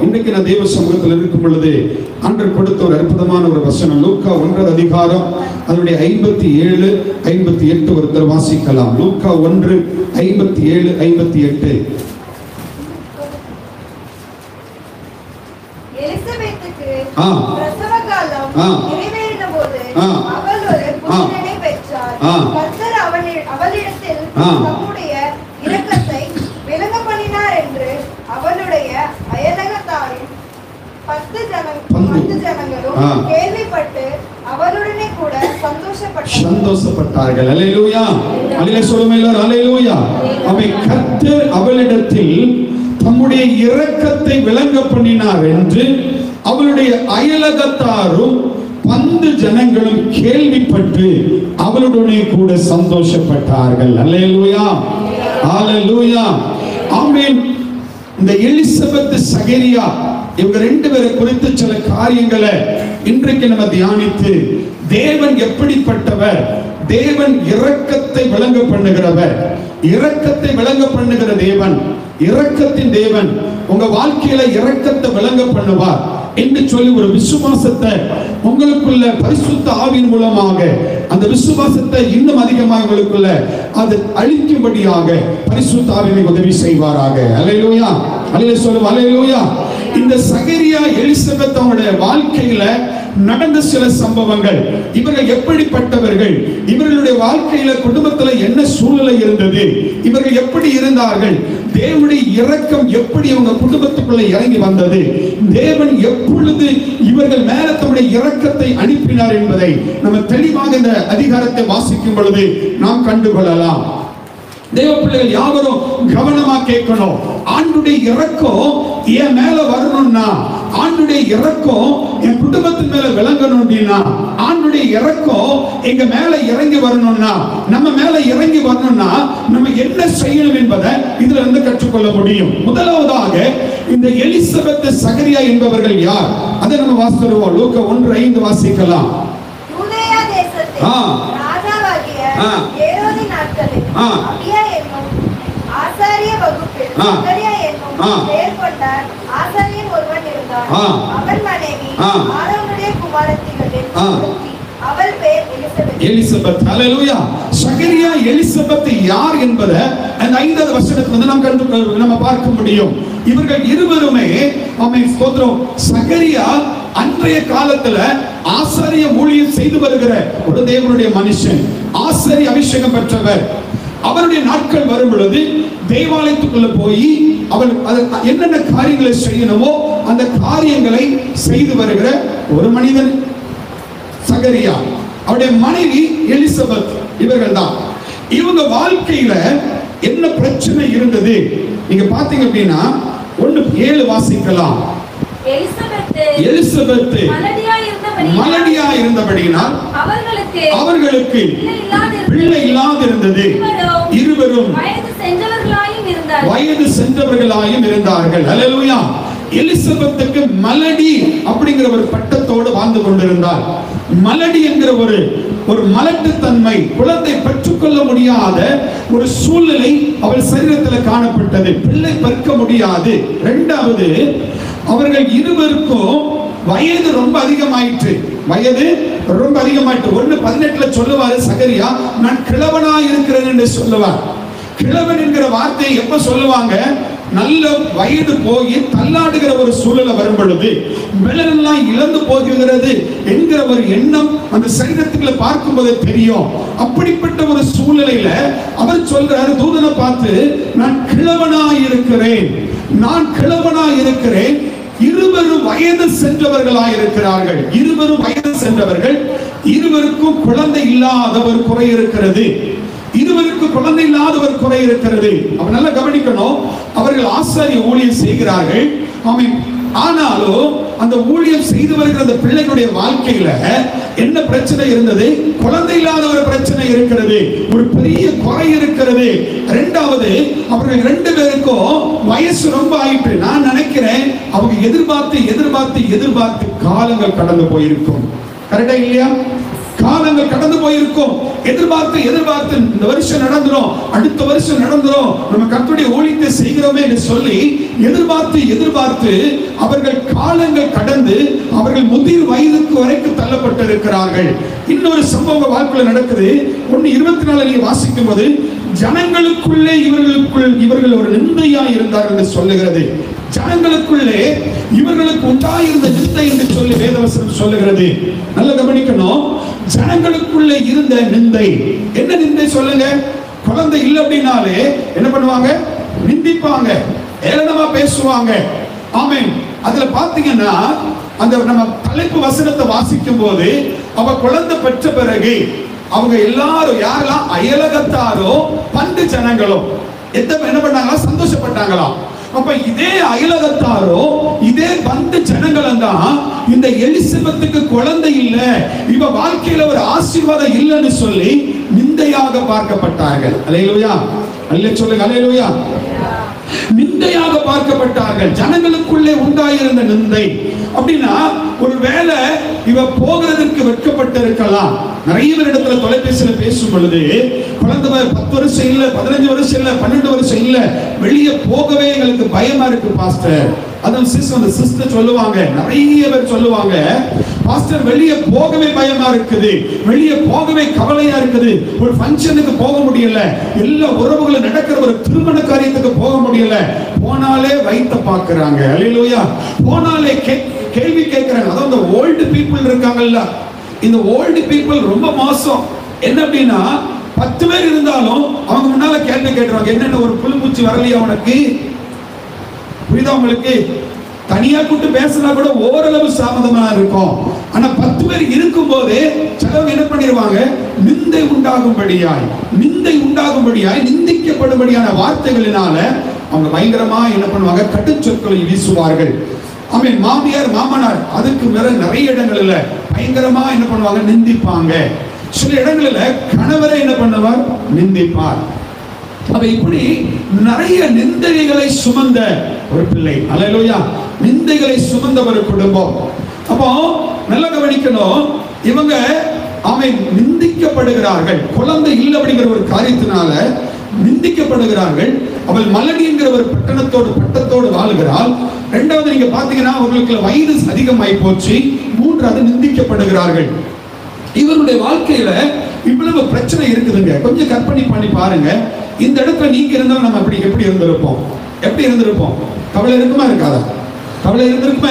இன்றைக்கு நான் தேவ சமூகத்தில் இருக்கும் பொழுது ஆண்டவர் கொடுத்த ஒரு அற்புதமான ஒரு வசனம். லூக்கா 1 அதிகாரம் அதனுடைய 57, 58 ஒருத்தர் வாசிக்கலாம். லூக்கா 1, 57, 58. எலிசபெத்துக்கு பிரசவ காலம் நிறைவேறின போது அவள் ஒரு புத்திரனை பெற்றாள். கர்த்தர் அவளிடத்தில் தம்முடைய இரக்கத்தை விளங்க பண்ணினார் என்று அவளுடைய அயலகத்தாரின் 10 ஜனங்களும் கேள்விப்பட்டு அவளுடனே கூட சந்தோஷப்பட்டார்கள். அல்லேலூயா. அல்லேலூயா சொல்லுங்க எல்லாரும். அல்லேலூயா. கர்த்தர் அவளிடத்தில் தம்முடைய இரக்கத்தை விளங்க பண்ணினார் என்று அவளுடைய அயலகத்தாரும் 10 ஜனங்களும் கேள்விப்பட்டு அவளுடனே கூட சந்தோஷப்பட்டார்கள். அல்லேலூயா. அல்லேலூயா. ஆமென். இந்த எலிசபெத் சகரியா இவங்க 2 பேரை குறித்து சில காரியங்களை இன்றைக்கு நம்ம தியானித்து, தேவன் எப்படிப்பட்டவர், தேவன் இரக்கத்தை விளங்க பண்ணுகிறவர், இரக்கத்தை விளங்க பண்ணுகிற தேவன், இரக்கத்தின் தேவன் உங்க வாழ்க்கையில இரக்கத்தை விளங்க பண்ணுவார் என்று சொல்லி ஒரு விசுவாசத்தை உங்களுக்குள்ள பரிசுத்த ஆவியின் மூலமாக அந்த விசுவாசத்தை இன்னும் அதிகமாக உங்களுக்குள்ள அது அழிக்கும்படியாக பரிசுத்த ஆவியை உதவி செய்வாராக. அல்லேலூயா. அல்லேலூயா சொல்லுங்க. அல்லேலூயா. இந்த சகரியா எலிசபெத் அவங்களுடைய வாழ்க்கையில நடந்த சில சம்பவங்கள், இவர்கள் எப்படிப்பட்டவர்கள், இவர்களுடைய வாழ்க்கையில குடும்பத்துல என்ன சூழ்நிலை இருந்தது, இவர்கள் எப்படி இருந்தார்கள், தேவனுடைய இரக்கம் எப்படி அவங்க குடும்பத்துக்குள்ள இறங்கி வந்தது, தேவன் எப்பொழுது இவர்கள் மேல தம்முடைய இரக்கத்தை அனுப்பினார் என்பதை நம்ம தெளிவாக இந்த அதிகாரத்தை வாசிக்கும் பொழுது நாம் கண்டுகொள்ளலாம். தேவ பிள்ளைகள் யாவரும் கவனமா கேட்கணும். ஆண்டுடைய இரக்கம் என் மேல வரணும்னா, ஆண்டுடைய இரக்கம் என் குடும்பத்தின் மேல விளங்கணும் அப்படின்னா, ஆண்டுடைய இரக்கம் எங்க மேல இறங்கி வரணும்னா, நம்ம மேல இறங்கி வரணும்னா நம்ம என்ன செய்யணும் என்பதை இதுல இருந்து கற்றுக்கொள்ள முடியும். முதலாவதாக இந்த எலிசபெத் சகரியா என்பவர்கள் யார், அதை நம்ம வாசிக்கிறோம். லூக்கா 1:5 வாசிக்கலாம். யூதேயா தேசத்தில் ராஜாவாகிய ஏரோதின் நாட்களில் அபியா என்னும் ஆசாரிய வகுப்பில் சகரியா என்னும் பெயர் கொண்ட ஆசாரியன் ஒருவன் இருந்தான். அவன் மனைவி ஆரோனுடைய குமாரத்திகளில் ஒருத்தி. அவள் பெயர் எலிசபெத். அல்லேலூயா. சகரியா எலிசபெத் யார் என்பதை அந்த 5வது வசனத்துல வந்து நம்ம பார்க்க முடியும். இவர்கள் இருவருமே ஸ்தோத்திரம், சகரியா அன்றைய காலத்துல ஆசாரிய ஊழியம் செய்து வருகிற ஒரு தேவனுடைய மனுஷன், ஆசாரிய அபிஷேகம் பெற்றவர். அவருடைய நாட்கள் வரும் பொழுது தேவாலயத்துக்குள்ள போய் அவர் என்னென்ன காரியங்களை செய்யணுமோ அந்த காரியங்களை செய்து வருகிற ஒரு மனிதன் சகரியா. அவருடைய மனைவி எலிசபெத். இவர்கள் தான். இவங்க வாழ்க்கையில என்ன பிரச்சனை இருந்தது நீங்க பாத்தீங்க அப்படின்னா 1:7 வாசிக்கலாம். எலிசபெத் மலடியா இருந்தபடியினால் அவர்களுக்கு பிள்ளை இல்லாதிருந்தது. இருவரும் வயது சென்றவர்களாயும் இருந்தார்கள். அல்லேலூயா. எலிசபெத்துக்கு மலடி அப்படிங்கிற ஒரு பட்டத்தோடு வாழ்ந்து கொண்டிருந்தார். மலடி என்கிற ஒரு மலட்டுத்தன்மை, குழந்தை பெற்றுக்கொள்ள முடியாத ஒரு சூழ்நிலை அவள் சரீரத்தில் காணப்பட்டது. பிள்ளை பெற்க முடியாது. இரண்டாவது, அவர்கள் இருவருக்கும் வயது ரொம்ப அதிகமாயிற்று. வயது ரொம்ப அதிகமாயிற்று. 1:18 சொல்லுவாரு சகரியா, நான் கிழவனா இருக்கிறேன் என்று சொல்லுவார். கிழவன் என்கிற வார்த்தையை எப்ப சொல்லுவாங்க, நல்ல வயது போய் தள்ளாடுகிற ஒரு சூழலை வரும் பொழுது, வெள்ளெல்லாம் இழந்து போகிறது என்கிற ஒரு எண்ணம் அந்த சரீரத்துக்குள்ள பார்க்கும்போது தெரியும். அப்படிப்பட்ட ஒரு சூழ்நிலையில அவர் சொல்றாரு, தூதனை பார்த்து, நான் கிழவனாய் இருக்கிறேன், நான் கிழவனாய் இருக்கிறேன். இருவரும் வயது சென்றவர்களாய் இருக்கிறார்கள். இருவரும் வயது சென்றவர்கள். இருவருக்கும் குழந்தை இல்லாத ஒரு குறை இருக்கிறது. இருவருக்கு குழந்தை இல்லாத ஒரு குறை இருக்கிறது. அவன் நல்லா கவனிக்கணும். அவர்கள் ஆசாரிய ஊழியம் செய்கிறார்கள். ஆனாலும் அந்த ஊழியம் செய்து வருகிற அந்த பிள்ளைகளுடைய வாழ்க்கையில என்ன பிரச்சனை இருந்தது? குழந்தை இல்லாத ஒரு பிரச்சனை இருக்கிறது. ஒரு பெரிய குறை இருக்கிறது. இரண்டாவது, அவர்கள் 2 பேருக்கும் வயசு ரொம்ப ஆயிட்டு. நான் நினைக்கிறேன் அவங்க எதிர்பார்த்து காலங்கள் கடந்து போயிருக்கும். கரெக்டா இல்லையா? காலங்கள் கடந்து போயிருக்கும். எதிர்பார்த்து இந்த வருஷம் நடந்துரும், அடுத்த வருஷம் நடந்துரும், நம்ம கர்த்தருடைய ஊழியத்தை செய்கிறோமே என்று சொல்லி எதிர்பார்த்து அவர்கள் காலங்கள் கடந்து அவர்கள் முதிர் வயதுக்கு வரைக்கும் தள்ளப்பட்டிருக்கிறார்கள். இன்னொரு சம்பவம் வாழ்க்கையில் நடக்குது. 1:24 நீங்க வாசிக்கும் போது, ஜனங்களுக்குள்ளே இவர்கள் ஒரு நிந்தையா இருந்தார்கள் என்று சொல்லுகிறது. ஜனங்களுக்குள்ளே இவர்களுக்கு உண்டாயிருந்த நிந்தை என்று சொல்லி வேதவசனம் சொல்லுகிறது. நல்ல கவனிக்கணும். ஜனங்களுக்குள்ளே இருந்த நிந்தை. என்ன நிந்தை சொல்லுங்க? குழந்தை இல்லை அப்படின்னாலே என்ன பண்ணுவாங்க? நிந்திப்பாங்க, ஏளனமா பேசுவாங்க. ஆமென். அதுல பாத்தீங்கன்னா அந்த நம்ம தலைப்பு வசனத்தை வாசிக்கும் போது, அவ குழந்தை பெற்ற பிறகு அவங்க எல்லாரும் யாரெல்லாம் அயலகத்தாரோ பந்து ஜனங்களோ என்ன பண்ணாங்களா? சந்தோஷப்பட்டாங்களா? அப்ப இதே அயலகத்தாரோ இதே பந்து ஜனங்களும் தான் இந்த எலிசபெத்துக்கு குழந்தை இல்ல, இவ வாழ்க்கையில ஒரு ஆசீர்வாதம் இல்லைன்னு சொல்லி நிந்தையாக பார்க்கப்பட்டார்கள். அல்லேலூயா, அல்லேலூயா சொல்லுங்க, அல்லேலூயா. நிந்தையாக பார்க்கப்பட்டார்கள். ஜனங்களுக்குள்ளே உண்டாயிருந்த நிந்தை. அப்படின்னா ஒருவேளை இவ போகிறதுக்கு வெட்கப்பட்டிருக்கலாம். நிறைய பேரிடத்துல தொலைபேசியில பேசும் பொழுது, குழந்தை 10 வருஷம் இல்ல, 15 வருஷம் இல்ல, 12 வருஷம் இல்ல, வெளியே போகவே எங்களுக்கு பயமா இருக்கு பாஸ்டர். அதான் சிஸ்டர் சொல்லுவாங்க, நிறைய பேர் சொல்லுவாங்க, பாஸ்டர் வெளியே போகவே பயமா இருக்குது, வெளியே போகவே கவலையா இருக்குது, ஒரு ஃபங்க்ஷனுக்கு போக முடியல, எல்லா உறவுகளும் நடக்கிற ஒரு திருமண காரியத்துக்கு போக முடியல, போனாலே வயித்தை பார்க்கறாங்க. அல்லேலூயா. போனாலே கேள்வி கேட்கறாங்க. அதான் இந்த ஓல்டு பீப்புள் இருக்காங்கல்ல, இந்த ஓல்டு பீப்புள் ரொம்ப மோசம். என்ன அப்படின்னா 10 பேர் இருந்தாலும் அவங்க முன்னால கேள்வி கேட்கறாங்க, என்னென்ன ஒரு புழுப்பூச்சி வரலையா உனக்கு? புரியுதா உங்களுக்கு? தனியா கூட்டு பேசினா கூட ஓரளவு சாமதமா இருக்கும். ஆனா 10 பேர் இருக்கும் போது சிலவங்க என்ன பண்ணிடுவாங்க? நிந்தை உண்டாகும்படியாய் நிந்திக்கப்படும்படியான வார்த்தைகளினால அவங்க பயங்கரமா என்ன பண்ணுவாங்க? கடும் சொற்களை வீசுவார்கள். ஆமென். மாமியார் மாமனார் அதுக்கு மேல நிறைய இடங்கள்ல பயங்கரமா என்ன பண்ணுவாங்க? நிந்திப்பாங்க. சில இடங்கள்ல கணவரை என்ன பண்ணுவார்? நிந்திப்பார். அப்ப இப்படி நிறைய நிந்தைகளை சுமந்த ஒரு பிள்ளை. அல்லேலூயா. நிந்தைகளை சுமந்த ஒரு குடும்பம். அப்போ நல்ல கவனிக்கணும். இவங்க நிந்திக்கப்படுகிறார்கள். குழந்தை இல்லை அப்படிங்கிற ஒரு காரியத்தினால நிந்திக்கப்படுகிறார்கள். அவள் மலடி என்கிற ஒரு பட்டத்தோடு வாழுகிறாள். இரண்டாவது நீங்க பாத்தீங்கன்னா அவர்களுக்கு வயது அதிகமாய் போச்சு. மூன்றாவது நிந்திக்கப்படுகிறார்கள். இவருடைய வாழ்க்கையில இவ்வளவு பிரச்சனை இருக்குதுங்க. கொஞ்சம் கற்பனை பண்ணி பாருங்க. இந்த இடத்துல நீங்க இருந்தாலும் நம்ம எப்படி இருந்திருப்போம்? கவலை இருக்குமா இருக்காதா? கவலை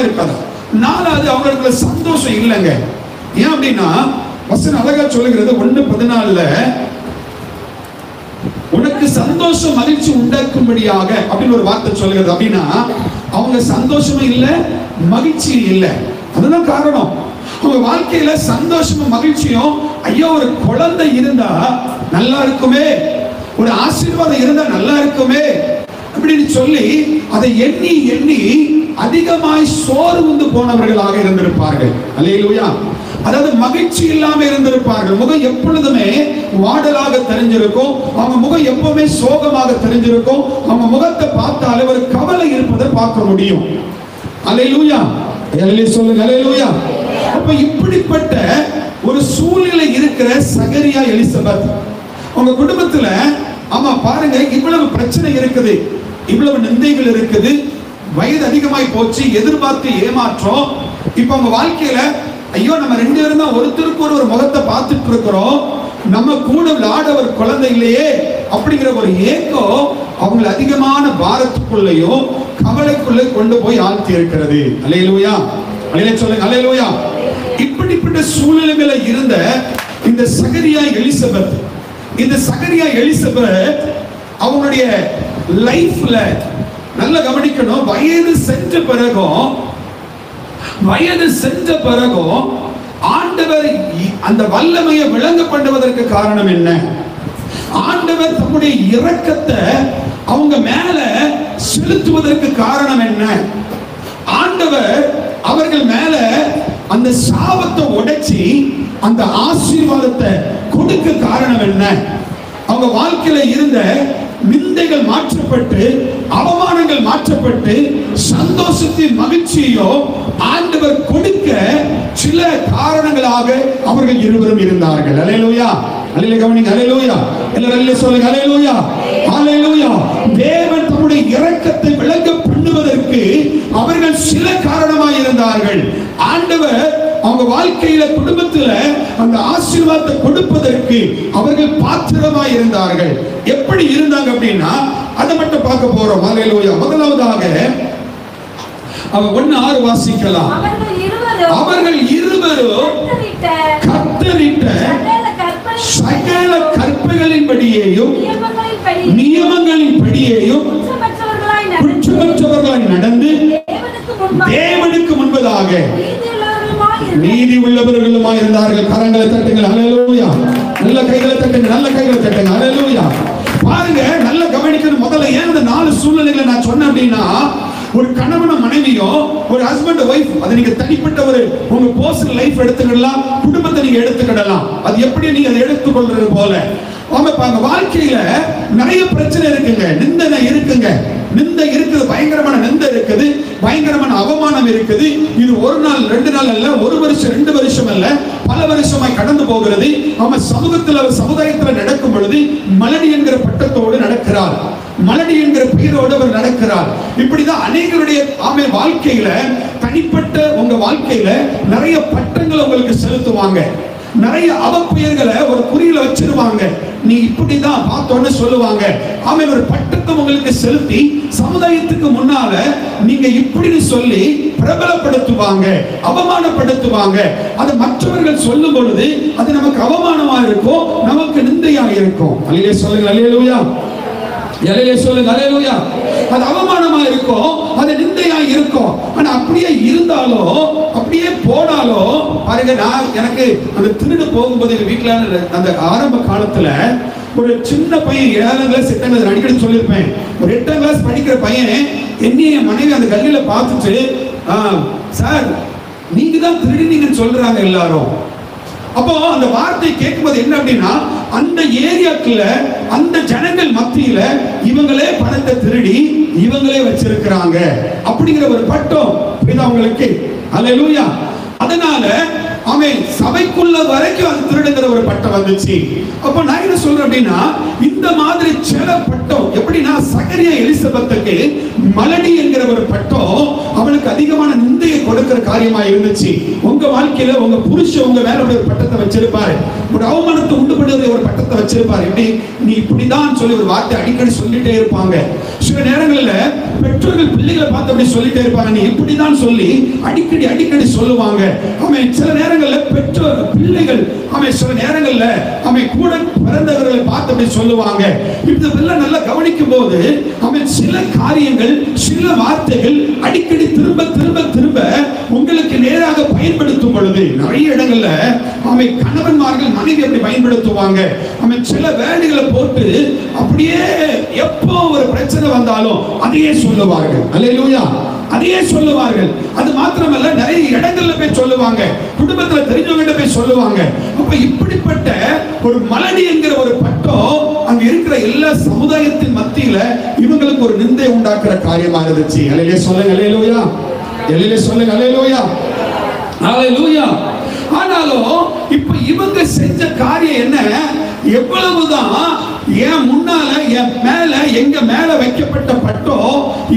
இருக்காதா? நாலாவது அவங்களுக்கு சந்தோஷம் இல்லைங்க. ஏன் அப்படின்னா வசனம் அழகா சொல்லுகிறது 1:14 உனக்கு சந்தோஷம் மகிழ்ச்சி உண்டாக்கும்படியாக அப்படின்னு ஒரு வார்த்தை சொல்லுகிறது. அப்படின்னா அவங்க சந்தோஷமும் இல்லை, மகிழ்ச்சியும் இல்லை. அதுதான் காரணம். அவங்க வாழ்க்கையில சந்தோஷமும் மகிழ்ச்சியும், ஐயோ ஒரு குழந்தை இருந்தா நல்லா இருக்குமே, ஒரு ஆசீர்வாதம் இருந்தா நல்லா இருக்குமே அப்படின்னு சொல்லி அதை எண்ணி அதிகமாய் சோர்வுந்து போனவர்களாக இருந்திருப்பார்கள். அல்லேலூயா. அதாவது மகிழ்ச்சி இல்லாம இருந்திருப்பார்கள். முகம் எப்பொழுதுமே வாடலாக தெரிஞ்சிருக்கும். அவங்க முகம் எப்பவுமே சோகமாக தெரிஞ்சிருக்கும். அவங்க முகத்தை பார்த்தாலே ஒரு கவலை இருப்பதை பார்க்க முடியும். அல்லேலூயா. சொல்லுங்க, அல்லேலூயா. அப்ப இப்படிப்பட்ட ஒரு சூழ்நிலை இருக்கிற சகரியா எலிசபெத் உங்க குடும்பத்துல பாருங்க, இவ்வளவு பிரச்சனை இருக்குது, இவ்வளவு நிந்தைகள் இருக்குது, வயது அதிகமாய் போச்சு, எதிர்பார்த்து ஏமாற்றம். இப்ப உங்க வாழ்க்கையில ஐயோ நம்ம 2 பேரும் தான் ஒருத்தருக்கு ஒரு முகத்தை பார்த்துட்டு இருக்கிறோம், நம்ம கூட விளையாட ஒரு குழந்தை இல்லையே அப்படிங்கிற ஒரு ஏக்கம் அவங்களை அதிகமான பாரத்துக்குள்ளேயும் கவலைக்குள்ளே கொண்டு போய் ஆழ்த்தி இருக்கிறது. அல்லேலூயா. சொல்லுங்க, அல்லேலூயா. இப்படிப்பட்ட சூழ்நிலையில இருந்த இந்த சகரியா எலிசபெத் அவங்களுடைய லைஃப்ல நல்ல கவனிக்கணும். வயது சென்ற பிறகும் ஆண்டவர் அந்த வல்லமையை விளங்க பண்ணுவதற்கு காரணம் என்ன? ஆண்டவர் தம்முடைய இரக்கத்தை அவங்க மேல செலுத்துவதற்கு காரணம் என்ன? ஆண்டவர் அவர்கள் மேல அந்த சாபத்தை உடைச்சி அந்த ஆசீர்வாதத்தை கொடுக்க காரணம் என்ன? அவங்க வாழ்க்கையில இருந்த நிந்தைகள் மாற்றப்பட்டு, அவமானங்கள் மாற்றப்பட்டு, சந்தோஷத்தின் மகிழ்ச்சியோ ஆண்டவர் கொடுக்க சில காரணங்களாக அவர்கள் இருவரும் இருந்தார்கள். அல்லேலூயா, அல்லேலூயா, கவனிங்க, அல்லேலூயா, எல்லாரும் அல்லேலூயா சொல்லுங்க, அல்லேலூயா, அல்லேலூயா. தேவன் தம்முடைய இரக்கத்தை விளங்க பண்ணுவதற்கு அவர்கள் சில காரணமாய் இருந்தார்கள். ஆண்டவர் அவங்க வாழ்க்கையில குடும்பத்துல அந்த ஆசீர்வாதத்தை கொடுப்பதற்கு அவர்கள் பாத்திரமாய் இருந்தார்கள். எப்படி இருந்தாங்க அப்படின்னா அதை மட்டும் பார்க்க போறோம். அல்லேலூயா. முதலாவதாக அவன் 1:6 வாசிக்கலாம். அவர்கள் இருவரும் கர்த்தரிட்ட சகல கற்பனைகளின்படியேயும் நியமங்களின்படியேயும் குற்றமற்றவர்களாய் நடந்து தேவனுக்கு முன்பதாக நீதி உள்ளவர்களுமாய் இருந்தார்கள். கரங்களை தட்டுங்கள், அல்லேலூயா. நல்ல கைகளை தட்டுங்க, நல்ல கைகளை தட்டுங்க, அல்லேலூயா. பாருங்க, நல்ல கவனிக்கணும். முதல்ல ஏன் இந்த 4 சூழ்நிலைகளை நான் சொன்னேன் அப்படின்னா, ஒரு கணவனும் மனைவியோ, ஒரு ஹஸ்பண்ட் ஒய்ஃப், அது நீங்க தனிப்பட்ட ஒரு உங்க பர்சனல் லைஃப் எடுத்துக்கிடலாம், குடும்பத்தை நீங்க எடுத்துக்கிடலாம். அது எப்படி நீங்க அதை எடுத்துக்கொள்றது போல அவங்க வாழ்க்கையில நிறைய பிரச்சனை இருக்குங்க, நிந்தனை இருக்குங்க. நிந்தை இருக்குது, பயங்கரமான நிந்தை இருக்குது, பயங்கரமான அவமானம் இருக்குது. இது ஒரு நாள் 2 நாள் அல்ல, 1 வருஷம் 2 வருஷம் அல்ல, பல வருஷமாய் கடந்து போகிறது. அவன் சமுதாயத்தில் நடக்கும் பொழுது மலடி என்கிற பட்டத்தோடு நடக்கிறார், மலடி என்கிற பெயரோடு அவர் நடக்கிறார். இப்படிதான் அநேகருடைய வாழ்க்கையில, தனிப்பட்ட உங்க வாழ்க்கையில நிறைய பட்டங்களை உங்களுக்கு செலுத்துவாங்க, நிறைய அவப்பெயர்களை ஒரு குறியில வச்சிருவாங்க. நீ இப்படிதான் பார்த்தோன்னு சொல்லுவாங்க. ஆமென். ஒரு பட்டத்தை உங்களுக்கு செலுத்தி சமுதாயத்துக்கு முன்னால நீங்க இப்படின்னு சொல்லி பிரபலப்படுத்துவாங்க, அவமானப்படுத்துவாங்க. அது மற்றவர்கள் சொல்லும் பொழுது அது நமக்கு அவமானமா இருக்கும், நமக்கு நிந்தையா இருக்கும். அல்லேலூயா சொல்லுங்க, அல்லேலூயா, அல்லேலூயா சொல்லுங்க, அல்லேலூயா. அது அவமானமா இருக்கும், அது நிந்தையா இருக்கும். ஆனா அப்படியே இருந்தாலோ, அப்படியே போனாலோ, பாருங்க, நான் எனக்கு அந்த திருடு போகும்போது எங்க வீட்டுல அந்த ஆரம்ப காலத்துல ஒரு சின்ன பையன் 7ஆம் கிளாஸ் 8ஆம் கிளாஸ் அடிக்கடி சொல்லியிருப்பேன். ஒரு 8ஆம் கிளாஸ் படிக்கிற பையன் என்னைய மனைவி அந்த கல்லில பார்த்துட்டு, சார் நீங்க தான் திருடினீங்கன்னு சொல்றாங்க எல்லாரும். அப்போ அந்த வார்த்தை கேட்கும்போது என்ன அப்படின்னா, அந்த ஏரியாக்குள்ள அந்த ஜனங்கள் மத்தியில இவங்களே பணத்தை திருடி இவங்களே வச்சிருக்கிறாங்க அப்படிங்கிற ஒரு பட்டம் அவங்களுக்கு. அல்லேலூயா. அதனால அவன் சபைக்குள்ள வரைக்கும் அது திருடுங்கிற ஒரு பட்டம் வந்துச்சு. அப்ப நான் என்ன சொல்றேன் அப்படின்னா, இந்த மாதிரி சில பட்டம் எப்படின்னா, சகரியா எலிசபெத்துக்கு மலடி என்கிற ஒரு பட்டம் அவளுக்கு அதிகமான நிந்தையை கொடுக்கிற காரியமா இருந்துச்சு. உங்க வாழ்க்கையில உங்க புருஷன் உங்க மேல ஒரு பட்டத்தை வச்சிருப்பாரு, ஒரு அவமானத்தை உண்டு பண்ணுற ஒரு பட்டத்தை வச்சிருப்பாரு. எப்படி நீ இப்படிதான் சொல்லி ஒரு வார்த்தை அடிக்கடி சொல்லிட்டே இருப்பாங்க. சில நேரங்களில் பெற்றோர்கள் பிள்ளைகளை பார்த்து அப்படி சொல்லிட்டே இருப்பாங்க, நீ இப்படிதான் சொல்லி அடிக்கடி அடிக்கடி சொல்லுவாங்க. அவன் சில நேரங்களில் பெற்றோர் பிள்ளைகள் அவன் சில நேரங்களில் அவன் கூட பிறந்தவர்களை பார்த்து அப்படி சொல்லுவாங்க. இதெல்லாம் நல்லா கவனிக்கும் போது அவன் சில காரியங்கள், சில வார்த்தைகள் அடிக்கடி திரும்ப திரும்ப திரும்ப உங்களுக்கு நேராக பயன்படுத்தும் பொழுது நிறைய இடங்கள்ல அவன் கணவன்மார்கள் மனைவி அப்படி பயன்படுத்துவாங்க. அவன் சில வேலைகளை போட்டு அப்படியே எப்போ ஒரு பிரச்சனை வந்தாலும் அதையே சொல்லுவார்கள். அல்லேலூயா, அதையே சொல்லுவார்கள். அது மாத்திரமல்ல, நிறைய இடங்கள்ல போய் சொல்லுவாங்க, குடும்பத்துல தெரிஞ்சவங்க போய் சொல்லுவாங்க. அப்ப இப்படிப்பட்ட ஒரு மலடி என்கிற ஒரு பட்டம் அங்க இருக்கிற எல்லா சமுதாயத்தின் மத்தியில இவங்களுக்கு ஒரு நிந்தை உண்டாக்குற காரியமா இருந்துச்சு. அல்லேலூயா சொல்லுங்க, அல்லேலூயா, அல்லேலூயா சொல்லுங்க, அல்லேலூயா, அல்லேலூயா. ஆனாலும் இப்ப இவங்க செஞ்ச காரியம் என்ன, எவ்வளவுதான் என் முன்னால என் மேல எங்க மேல வைக்கப்பட்ட பட்டம்,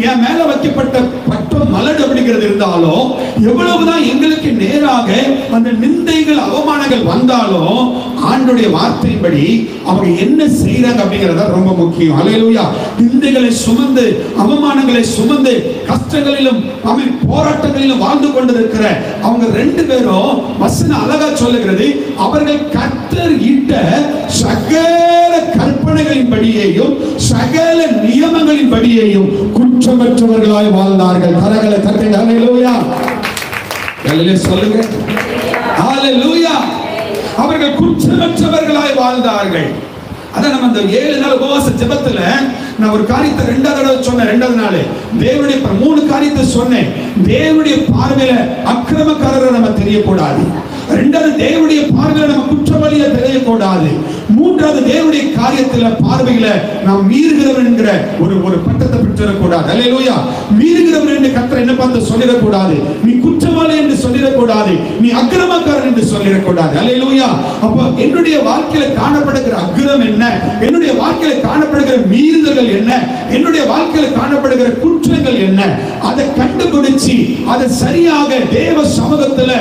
என் மேல வைக்கப்பட்ட பட்டம் மலடு அப்படிங்கிறது இருந்தாலும், எவ்வளவுதான் எங்களுக்கு நேராக அந்த நிந்தைகள் அவமானங்கள் வந்தாலும் ஆண்டவருடைய வார்த்தையின்படி அவங்க என்ன செய்யறாங்க அப்படிங்கறத ரொம்ப முக்கியம். அல்லேலூயா. நிந்தைகளை சுமந்து, அவமானங்களை சுமந்து, கஷ்டங்களிலும் அவன் போராட்டங்களிலும் வாழ்ந்து கொண்டிருக்கிற அவங்க 2 பேரும் வசனம் அழகா சொல்லுகிறது, அவர்கள் கர்த்தர் இட்ட சகல கற்பனைகளின் படியேயும் சகல நியமங்களின் படியேயும் குற்றமற்றவர்களாய் வாழ்ந்தார்கள். கரங்களை தட்டுங்க. அல்லேலூயா, அல்லேலூயா சொல்லுங்க, அல்லேலூயா. அவர்கள் குற்றமற்றவர்களாய் வாழ்ந்தார்கள். அத நம்ம அந்த 7 நாள் உபவாச ஜெபத்துல நான் ஒரு காரியத்தை ரெண்டாவது தடவை சொன்னேன், ரெண்டாவது நாள் தேவனுடைய 3 காரியத்தை சொன்னேன். தேவனுடைய பார்வையில அக்கிரமக்காரரை நம்ம தெரியக்கூடாது. ரெண்டாவது தேவனுடைய பார்வையில நம்ம குற்றவாளியா தெரியக்கூடாது. மூன்றாவது தேவனுடைய காரியத்துல பார்வையில நாம் மீறுகிறவர் என்கிற ஒரு பட்டத்தை பெற்றிடக்கூடாது. அல்லேலூயா. மீறுகிறவர் என்று கர்த்தர் என்ன பார்த்து சொல்லிடக்கூடாது. நீ குற்றவாளி என்று சொல்லிடக்கூடாது. நீ அக்கிரமக்காரன் என்று சொல்லிடக்கூடாது. அல்லேலூயா. அப்போ என்னுடைய வாழ்க்கையில காணப்படுகிற அக்கிரம் என்ன, என்னுடைய வாழ்க்கையில காணப்படுகிற மீறுதல்கள் என்ன, என்னுடைய வாழ்க்கையில காணப்படுகிற குற்றங்கள் என்ன, அதை கண்டுபிடிச்சு அதை சரியாக தேவ சமூகத்துல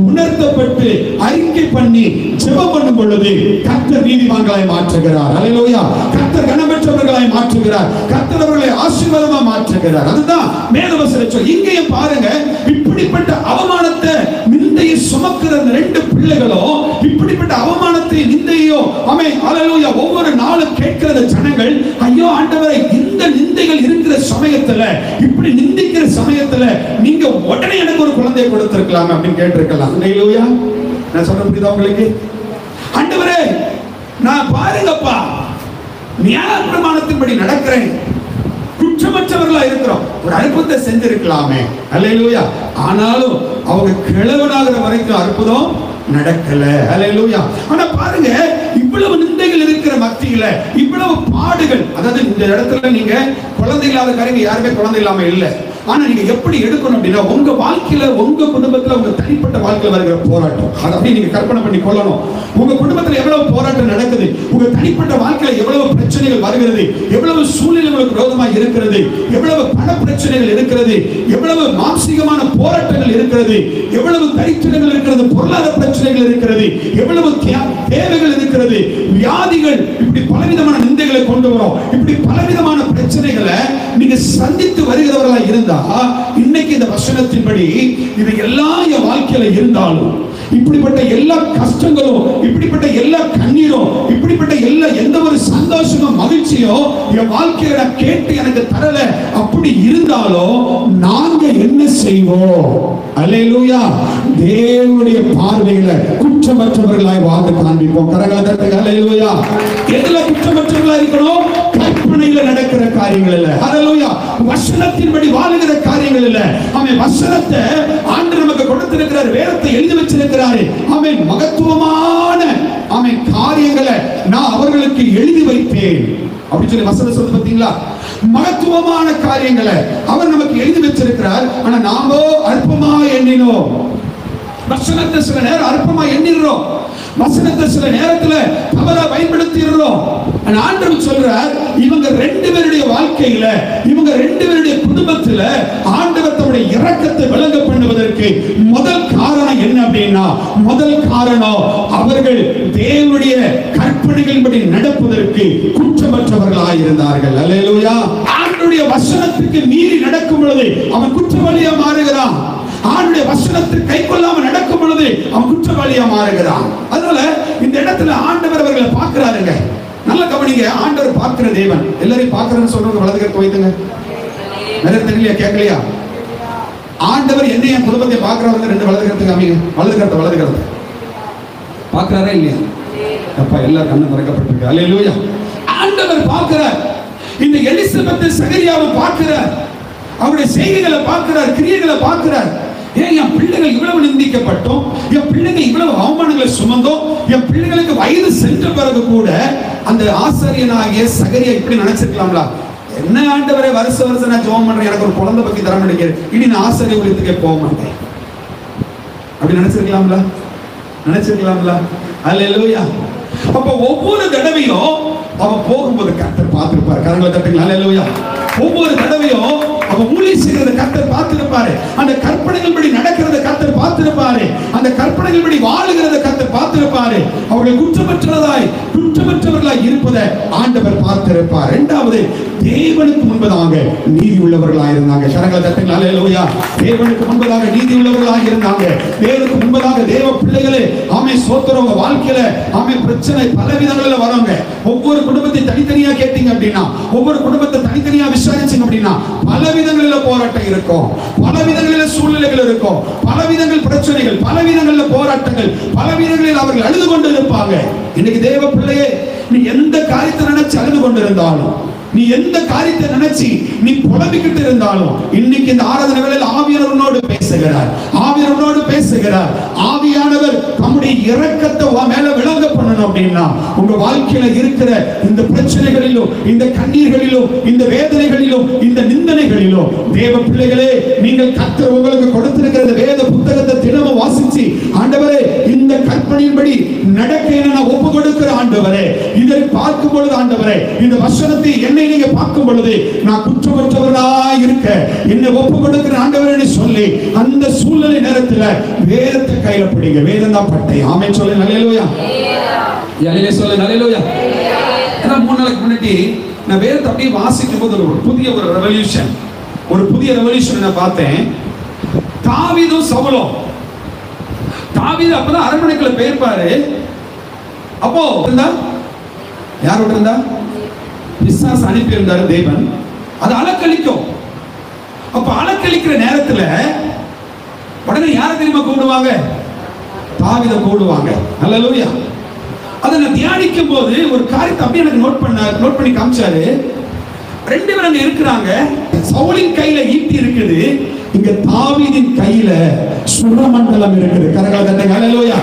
உணர்த்தப்பட்டு அறிக்கை பண்ணி ஜெபம் பண்ணும் பொழுது கர்த்தர் நீதிமான்களாய் மாற்றுகிறார். அல்லேலூயா. கர்த்தர் கனமற்றவர்களாய் மாற்றுகிறார். கர்த்தர் அவர்களை ஆசீர்வாதமா மாற்றுகிறார். அதுதான் வேதவசனம் சொல்லுது. இங்கேயும் பாருங்க, இப்படிப்பட்ட அவமானத்தை நிந்தையை சுமக்கிற 2 பிள்ளைகளும் இப்படிப்பட்ட அவமானத்தை நிந்தையோ அல்லேலூயா ஒவ்வொரு நாளும் கேட்கிற ஜனங்கள், ஐயோ ஆண்டவரே, இந்த நிந்தைகள் இருக்கிற சமயத்துல, இப்படி நிந்திக்கிற சமயத்துல நீங்க உடனே எனக்கு ஒரு குழந்தையை கொடுத்திருக்கலாம் அப்படின்னு கேட்டிருக்கலாம். அல்லேலூயா. நான் சொல்ற புரியுதா உங்களுக்கு? ஆண்டவரே, நான் பாருங்கப்பா நியாயப்பிரமாணத்தின்படி நடக்கிறேன், குற்றமற்றவர்களா இருக்கிறோம், ஒரு அற்புதத்தை செஞ்சிருக்கலாமே. அல்லேலூயா. ஆனாலும் அவங்க கிழவனாகிற வரைக்கும் அற்புதம் நடக்கல. அல்லேலூயா. ஆனா பாருங்க, இவ்வளவு நிந்தைகள் இருக்கிற மத்தியில இவ்வளவு பாடுகள், அதாவது இந்த இடத்துல நீங்க குழந்தை இல்லாத காரியங்க யாருமே குழந்தை இல்லாம இல்ல. ஆனா நீங்க எப்படி எடுக்கணும் அப்படின்னா, உங்க வாழ்க்கையில, உங்க குடும்பத்துல, உங்க தனிப்பட்ட வாழ்க்கையில வருகிற போராட்டம், அதை அப்படியே நீங்க கற்பனை பண்ணி கொள்ளணும். உங்க குடும்பத்துல எவ்வளவு போராட்டம் நடக்குது, உங்க தனிப்பட்ட வாழ்க்கையில எவ்வளவு பிரச்சனைகள் வருகிறது, எவ்வளவு சூழ்நிலைகளுக்கு விரோதமா இருக்கிறது, எவ்வளவு பண பிரச்சனைகள் இருக்கிறது, எவ்வளவு மானசீகமான போராட்டங்கள் இருக்கிறது, எவ்வளவு தரித்திரங்கள் இருக்கிறது, பொருளாதார பிரச்சனைகள் இருக்கிறது, எவ்வளவு தேவைகள் இருக்கிறது, வியாதிகள், இப்படி பலவிதமான நிந்தைகளை கொண்டு வரும். இப்படி பலவிதமான பிரச்சனைகளை நீங்க சந்தித்து வருகிறவர்களா இருந்தா, இன்னைக்கு இந்த வசனத்தின்படி இது எல்லாம் என் வாழ்க்கையில இருந்தாலும், இப்படிப்பட்ட எல்லா கஷ்டங்களும், இப்படிப்பட்ட எல்லா கண்ணீரும், இப்படிப்பட்ட எல்லா எந்த ஒரு சந்தோஷமும் மகிழ்ச்சியும் என் வாழ்க்கையில கேட்டு எனக்கு தரல, அப்படி இருந்தாலும் நாங்க என்ன செய்வோம்? அல்லேலூயா. தேவனுடைய பார்வையில குற்றமற்றவர்களாய் வாழ்ந்து காண்பிப்போம். கரங்களை தட்டுங்க. அல்லேலூயா. எதுல குற்றமற்றவர்களாய் இருக்கணும்? கற்பனையில நடக்கிற காரியங்கள் இல்ல. அல்லேலூயா. வசனத்தின்படி வாழுகிற காரியங்கள் இல்ல. ஆமென். வசனத்தை ஆண்டவர் நமக்கு கொடுத்திருக்கிறார், வேதத்தை எழுதி வச்சிருக்கிறார். ஆமென். மகத்துவமான ஆமென் காரியங்களை நான் அவர்களுக்கு எழுதி வைத்தேன் அப்படி சொல்லி வசனம் சொல்லுது. பாத்தீங்களா? மகத்துவமான காரியங்களை அவர் நமக்கு எழுதி வச்சிருக்கிறார். ஆனா நாமோ அற்பமா எண்ணினோம். வசனத்தை சில நேரம் அற்பமா எண்ணிடுறோம். வசனத்தை சில நேரத்துல தவறா பயன்படுத்திடுறோம். ஆண்டவர் சொல்றார், இவங்க 2 பேருடைய வாழ்க்கையில, இவங்க 2 பேருடைய குடும்பத்துல ஆண்டவர் தம்முடைய இரக்கத்தை விளங்க பண்ணுவதற்கு முதல் காரணம் என்ன அப்படின்னா, முதல் காரணம் அவர்கள் தேவனுடைய கற்பனைகளின்படி நடப்பதற்கு குற்றமற்றவர்களாக இருந்தார்கள். அல்லேலூயா. ஆண்டவருடைய வசனத்துக்கு மீறி நடக்கும் பொழுது அவன் குற்றவாளியா மாறுகிறான். ஆண்டவருடைய வசனத்தை கைக்கொள்ளாம நடக்கும் பொழுது அவன் குற்றவாளியா மாறுகிறான். அதனால இந்த இடத்துல ஆண்டவர் அவர்களை பார்க்கிறாருங்க. நல்ல கவனிங்க. ஆண்டவர் பார்க்கிற தேவன். எல்லாரையும் பார்க்கிறேன்னு சொல்றது வலது கரத்தை வைத்துங்க. நிறைய தெரியலையா? கேட்கலையா? ஆண்டவர் என்ன என் குடும்பத்தை பார்க்கிறாரு? 2 வலது கரத்தை காமிங்க. வலது கரத்தை பார்க்கிறாரா இல்லையா? அப்பா எல்லா கண்ணும் திறக்கப்பட்டிருக்கு. அல்லேலூயா. ஆண்டவர் பார்க்கிறார். இந்த எலிசபெத் சகரியாவை பார்க்கிறார். அவருடைய செய்கைகளை பார்க்கிறார், கிரியைகளை பார்க்கிறார். ஏன் என் பிள்ளைகள் இவ்வளவு நிந்திக்கப்பட்டோம், என் பிள்ளைகள் இவ்வளவு அவமானங்களை சுமந்தோம், என் பிள்ளைகளுக்கு வயது சென்ற பிறகு கூட அந்த ஆசாரியனாகிய சகரியா இப்படி நினைச்சிருக்கலாம்ல? என்ன ஆண்டவரே, வருஷம் நான் ஜெபம் பண்றேன், எனக்கு ஒரு குழந்தை பத்தி தர மாட்டேங்கிறேன், இனி நான் ஆசாரிய ஊழியத்துக்கே போக மாட்டேன், அப்படி நினைச்சிருக்கலாம்ல? நினைச்சிருக்கலாம்ல? அல்லேலூயா. அப்ப ஒவ்வொரு தடவையும் அவன் போகும்போது கர்த்தர் பார்த்திருப்பார். கரங்களை தட்டுங்க. அல்லேலூயா. ஒவ்வொரு தடவையும் அவன் ஊழியம் செய்கிறத கர்த்தர் பார்த்திருப்பாரு. அந்த கற்பனைகள்படி நடக்கிறத கர்த்தர் பார்த்திருப்பாரு. அந்த கற்பனைகள்படி வாழுகிறத கர்த்தர் பார்த்திருப்பாரு. அவர்கள் குற்றமற்றவர்களாய் இருப்பதை ஆண்டவர் பார்த்திருப்பார். இரண்டாவது, தேவனுக்கு முன்பதாக நீதி உள்ளவர்களாக இருந்தாங்க. கரங்களை தட்டுங்க. அல்லேலூயா. தேவனுக்கு முன்பதாக நீதி உள்ளவர்களாக இருந்தாங்க. தேவனுக்கு முன்பதாக தேவ பிள்ளைகளே, ஆமே சோத்திரம். உங்க வாழ்க்கையில ஆமே பிரச்சனை பல விதங்கள்ல வராங்க. ஒவ்வொரு குடும்பத்தை தனித்தனியா கேட்டீங்க அப்படின்னா, ஒவ்வொரு குடும்பத்தை தனித்தனியா விசாரிச்சீங்க அப்படின்னா, பல விதங்களில் போராட்டம் இருக்கும், பல விதங்களில் சூழ்நிலைகள் இருக்கும், பல விதங்கள் பிரச்சனைகள், பல விதங்களில் போராட்டங்கள், பல விதங்களில் அவர்கள் அழுது கொண்டு இருப்பாங்க. இன்னைக்கு தேவ பிள்ளையே, நீ எந்த காரியத்தை நினைச்சு அழுது கொண்டிருந்தாலும், நீ எந்த காரியத்தை நினைச்சு நீ புலம்பிக்கிட்டு இருந்தாலும் இன்னைக்கு இந்த ஆராதனை வேளையில் ஆவியானவரோடு பேசுகிறார். ஆவியானவரோடு பேசுகிறார். ஆவியானவர் தம்முடைய இரக்கத்தை மேல விளங்க பண்ணணும் அப்படின்னா உங்க வாழ்க்கையில இருக்கிற இந்த பிரச்சனைகளிலும் இந்த கண்ணீர்களிலும் இந்த வேதனைகளிலும் இந்த நிந்தனைகளிலும் தேவ பிள்ளைகளே, நீங்கள் கர்த்தர் உங்களுக்கு கொடுத்திருக்கிற வேத புத்தகத்தை தினமும் வாசிச்சு, ஆண்டவரே இந்த கற்பனையின்படி நடக்க நான் ஒப்பு கொடுக்கிற ஆண்டவரே, இதை பார்க்கும் பொழுது ஆண்டவரே இந்த வசனத்தை என்னை நீங்க பார்க்கும் பொழுது நான் குற்றமற்றவராய் இருக்க என்னை ஒப்பு கொடுக்கிற ஆண்டவரே சொல்லி அந்த சூழ்நிலை நேரத்தில் வேதத்தை கையில பிடிங்க. வேதம் தான் பட்டை. ஆமென் சொல்லு. அல்லேலூயா. அல்லேலூயா சொல்லு. அல்லேலூயா. ஏன்னா 3 நாளைக்கு முன்னாடி நான் வேதத்தை அப்படியே வாசிக்கும் போது ஒரு புதிய ரெவல்யூஷன் நான் பார்த்தேன். தாவீதும் சவுலும். தாவீது அப்பதான் அரண்மனைக்குள்ள போயிருப்பாரு. அப்போ யாரோட இருந்தா? பிசாசு அனுப்பி இருந்தாரு தேவன். அது அலக்களிக்கும். அப்ப அலக்களிக்கிற நேரத்துல உடனே யாரை தெரியுமா கூடுவாங்க? தாவீதை கூடுவாங்க. அல்லேலூயா. அதை நான் தியானிக்கும் போது ஒரு காரியத்தை அப்படியே எனக்கு நோட் பண்ணி காமிச்சாரு. 2 பேர் அங்க இருக்கிறாங்க. சவுலின் கையில ஈட்டி இருக்குது, இங்க தாவீதின் கையில சுரமண்டலம் இருக்குது. கரங்களை தட்டுங்க. அல்லேலூயா.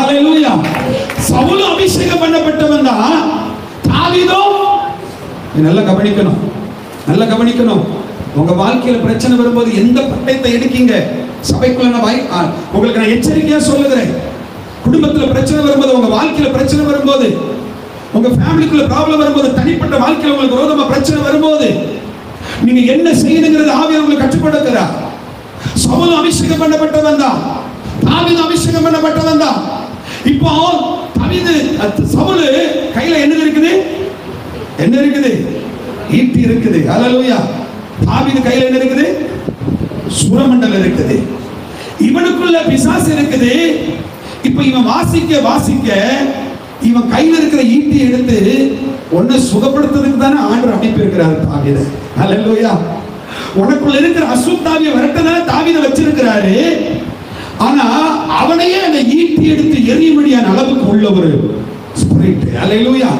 அல்லேலூயா. சவுல் அபிஷேகம் பண்ணப்பட்டவன் தான். தாவீதோ நல்லா கவனிக்கணும். உங்க வாழ்க்கையில பிரச்சனை வரும்போது எந்த பட்டயத்தை எடுக்கீங்க? சபைக்குள்ள உங்களுக்கு நான் எச்சரிக்கையா சொல்லுகிறேன். குடும்பத்துல பிரச்சனை வரும்போது, உங்க வாழ்க்கையில பிரச்சனை வரும்போது, உங்க ஃபேமிலிக்குள்ள ப்ராப்ளம் வரும்போது, தனிப்பட்ட வாழ்க்கையில உங்களுக்கு விரோதமா பிரச்சனை வரும்போது நீங்க என்ன செய்யணுங்கிறது ஆவியானவர் உங்களுக்கு கற்றுக் கொடுக்கிறார். சவுல் அபிஷேகம் பண்ணப்பட்டவன் தான். தாவீது அபிஷேகம் பண்ணப்பட்டவன் தான். இப்போ சவுல் கையில என்ன இருக்குது? ஈட்டி இருக்குது. அல்லேலூயா. தாவீது கையில என்ன இருக்குது? சுரமண்டலம் இருக்குது. இவனுக்குள்ள பிசாசு இருக்குது. இப்ப இவன் வாசிக்க இவன் கையில இருக்கிற ஈட்டி எடுத்து உன்னை சுகப்படுத்துறதுக்கு தானே ஆண்டவர் அனுப்பி இருக்கிறார் தாவீதை. அல்லேலூயா. உனக்குள்ள இருக்கிற அசுத்தாவியை விரட்டதானே தாவீதை வச்சிருக்கிறாரு. ஆனா அவனையே அந்த ஈட்டி எடுத்து எரியும்படியான அளவுக்கு உள்ள ஒரு ஸ்பிரிட். அல்லேலூயா.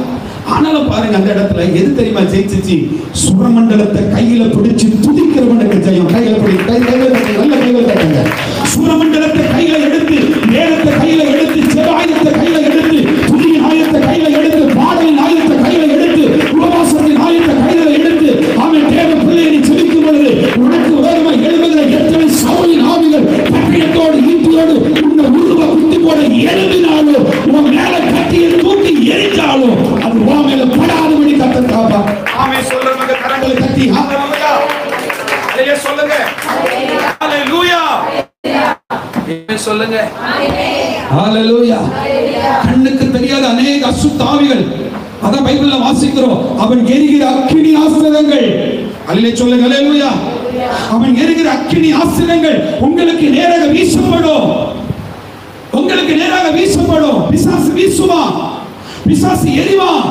ஆனாலும் பாருங்க, அந்த இடத்துல எது தெரியுமா ஜெயிச்சிச்சு? சுரமண்டலத்தை கையில பிடிச்சு துதிக்கிறவனுக்கு ஜெயம். கையில தட்டுங்க. சுரமண்டலத்தை கையில எடுத்து, நேரத்தை கையில எடுத்து, ஜெபாயத்தை கையில எடுத்து, துதியின் ஆயத்தை கையில எடுத்து, பாடலின் ஆயத்தை கையில எடுத்து, உபவாசத்தின் ஆயத்தை கையில எடுத்து, அவன் தேவ பிள்ளையை நீ செலுத்தும் பொழுது உனக்கு உலகமாக எழுதுகிற எத்தனை சவுலின் ஆவிகள் பட்டயத்தோடு ஈட்டியோடு உன்னை உருவ குத்தி போட எழுதினாலோ, உன் மேல கட்டியை தூக்கி எரிஞ்சாலும் அது உன் மேல படாதபடி கர்த்தர் காப்பார். ஆமென் சொல்லுங்க. கரங்களை தட்டி ஹalleluya. அல்லேலூயா சொல்லுங்க. ஹalleluya. ஆமென் சொல்லுங்க. ஹalleluya. கண்ணுக்கு தெரியாத अनेक அசுத்தாவிகள், அத பைபிள்ல வாசிக்கிறோம். அவன் எரிகிற அக்கினி ஆஸ்திரங்கள். அல்லேலூயா சொல்லுங்க. ஹalleluya. அவன் எரிகிற அக்கினி ஆஸ்திரங்கள் உங்களுக்கு நேராக வீசப்படும். பிசாசு வீசுவான், பிசாசு எரிவான்.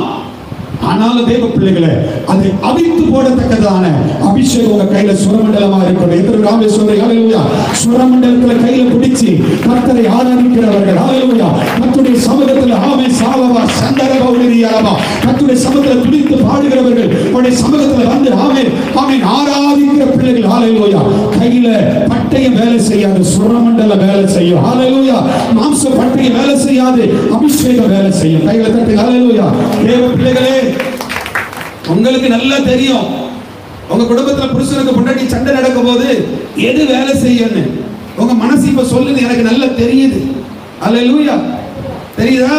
ஆனாலும் தேவ பிள்ளைகளே, அதை அவித்து போடத்தக்கதான அபிஷேகம் உங்க கையில சுரமண்டலமா இருக்கணும். எத்தனை ராமே சொல்றீங்க? ஹalleluya. சுரமண்டலத்துல கையில பிடிச்சி கர்த்தரை ஆராதிக்கிறவர்கள், ஹalleluya, கர்த்தருடைய சமூகத்துல ஆமென் சாலவா சந்தரவா உரியாலவா கர்த்தருடைய சமூகத்துல துதித்து பாடுகிறவர்கள், அவருடைய சமூகத்துல வந்து ஆமென் ஆமென் ஆராதிக்கிற பிள்ளைகள், ஹalleluya. கையில பட்டயம் வேலை செய்யாது, சுரமண்டல வேலை செய்யும். ஹalleluya. மாம்ச பட்டயம் வேலை செய்யாது, அபிஷேகம் வேலை செய்யும். கையில தட்டி ஹalleluya. தேவ பிள்ளைகளே, உங்களுக்கு நல்லா தெரியும், உங்க குடும்பத்துல புருஷனுக்கு பொண்டாட்டி சண்டை நடக்கும் போது எது வேலை செய்யும்னு உங்க மனசு இப்ப சொல்லுது. எனக்கு நல்லா தெரியுது. அல்லேலூயா. தெரியுதா?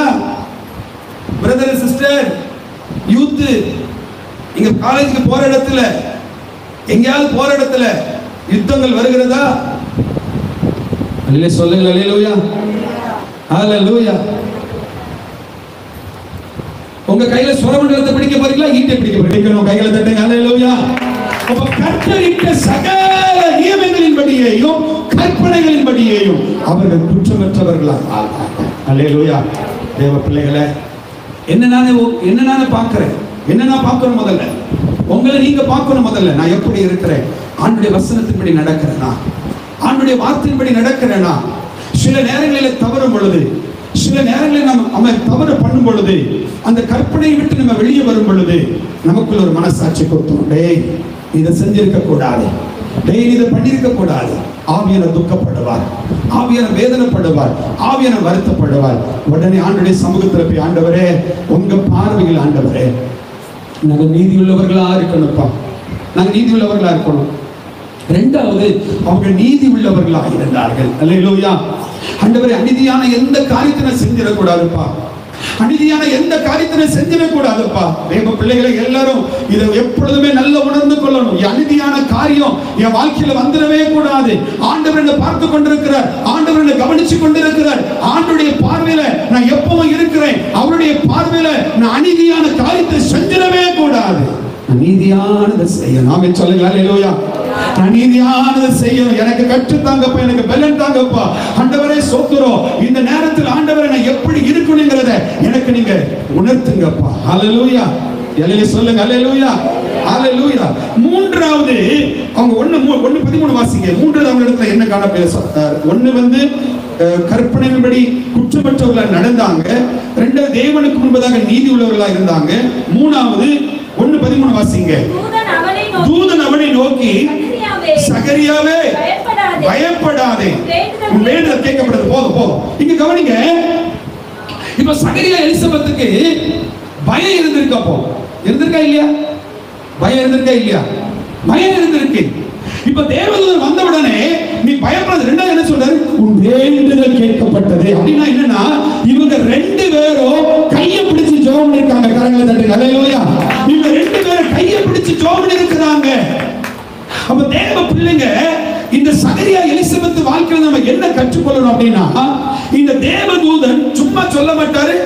பிரதர் சிஸ்டர், யூத், இங்க காலேஜுக்கு போற இடத்துல, எங்கேயாவது போற இடத்துல யுத்தங்கள் வருகிறதா? அல்லேலூயா சொல்லுங்க. அல்லேலூயா. அல்லேலூயா. உங்க கையில சுரமண்டலத்தை பிடிக்க போறீங்களா, ஈட்டை பிடிக்கணும்? கைகளை தட்டுங்க. அல்லேலூயா. அப்ப கர்த்தரிட்ட சகல நியமங்களின்படியேயும் கற்பனைகளின்படியேயும் அவர்கள் குற்றமற்றவர்களா? அல்லேலூயா. தேவ பிள்ளைகளே, என்ன நானே பார்க்கிறேன், என்ன நான் பார்க்கணும். முதல்ல உங்களை நீங்க பார்க்கணும். முதல்ல நான் எப்படி இருக்கிறேன்? ஆண்டுடைய வசனத்தின்படி நடக்கிறேனா? ஆண்டுடைய வார்த்தையின்படி நடக்கிறேனா? சில நேரங்களில் தவறும் பொழுது, சில நேரங்களில் நம்ம தவறு பண்ணும் பொழுது, அந்த கற்பனையை விட்டு நம்ம வெளியே வரும் பொழுது நமக்குள்ள ஒரு மனசாட்சி கொடுத்தோம், டேய் இதை செஞ்சிருக்க கூடாது, டெய்லி இதை பண்ணிருக்க கூடாது. ஆவியானவர் துக்கப்படுவார், ஆவியானவர் வேதனைப்படுவார், ஆவியானவர் வருத்தப்படுவார். உடனே ஆண்டவருடைய சமூகத்தில் போய், ஆண்டவரே உங்க பார்வையில் ஆண்டவரே நாங்கள் நீதி உள்ளவர்களா இருக்கணும்ப்பா, நாங்கள் நீதி உள்ளவர்களா இருக்கணும். இரண்டாவது, அவங்க நீதி உள்ளவர்களா இருந்தார்கள். அல்லேலூயா. ஆண்டவரே அநீதியான எந்த காரியத்தை செஞ்சிடக்கூடாதுப்பா, அநீதியான எந்த காரியத்தை செஞ்சிடக்கூடாதுப்பா. தேவ பிள்ளைகளை எல்லாரும் இதை எப்பொழுதுமே நல்ல உணர்ந்து கொள்ளணும். அநீதியான காரியம் என் வாழ்க்கையில வந்துடவே கூடாது. ஆண்டவர் என்னை பார்த்து கொண்டிருக்கிறார், ஆண்டவர் என்னை கவனிச்சு கொண்டிருக்கிறார். ஆண்டவருடைய பார்வையில நான் எப்பவும் இருக்கிறேன். அவருடைய பார்வையில நான் அநீதியான காரியத்தை செஞ்சிடவே கூடாது. நீதியானதை செய்யணும். ஆமென் சொல்லுங்க. அல்லேலூயா. நான் நீதியானதை செய்யணும். எனக்கு கற்றுத்தாங்கப்பா, எனக்கு பலன் தாங்கப்பா. ஆண்டவரே ஸ்தோத்திரம். இந்த நேரத்தில் ஆண்டவரே நான் எப்படி இருக்கணும்ங்கறத எனக்கு நீங்க உணர்த்துங்கப்பா. அல்லேலூயா. எல்லையில சொல்லுங்க. அல்லேலூயா. அல்லேலூயா. மூன்றாவது, அவங்க 1:13 வாசிங்க. மூன்றாவது அவங்க இடத்துல என்ன காண பேசுறார்? ஒன்னு கற்பனையின்படி குற்றமற்றவர்களாக நடந்தாங்க. இரண்டாவது தேவனுக்கு முன்பதாக நீதி உள்ளவர்களாக இருந்தாங்க. மூணாவது 1:13 வாசிங்க. தூதன் அவனை நோக்கி, சகரியாவே பயப்படாதே, உன் வேண்டுதல் கேட்கப்படுது. போதும். இங்க கவனிங்க. இப்ப சகரியா எலிசபெத்துக்கு பயம் இருந்திருக்கப்போ, இருந்திருக்கா இல்லையா? பயம் இருந்திருக்கா இல்லையா? பயம் இருந்திருக்கு. இப்ப தேவதூதன் வந்த உடனே நீ பயப்படாத. ரெண்டாவது என்ன சொல்றாரு? உன் வேண்டுதல் கேட்கப்பட்டது. அப்படின்னா என்னன்னா, இவங்க ரெண்டு பேரும் கையை பிடிச்சு ஜெபம் பண்ணிருக்காங்க. கரங்களை தட்டுங்க. அல்லேலூயா. இவங்க ரெண்டு பேரும் கையை பிடிச்சு ஜெபம் பண்ணிருக்காங்க. அப்ப தேவ பிள்ளைங்க, இந்த சகரியா எலிசபெத் வாழ்க்கையில நம்ம என்ன கற்றுக்கொள்ளணும் அப்படின்னா, இந்த தேவதூதன் சும்மா சொல்ல மாட்டாரு.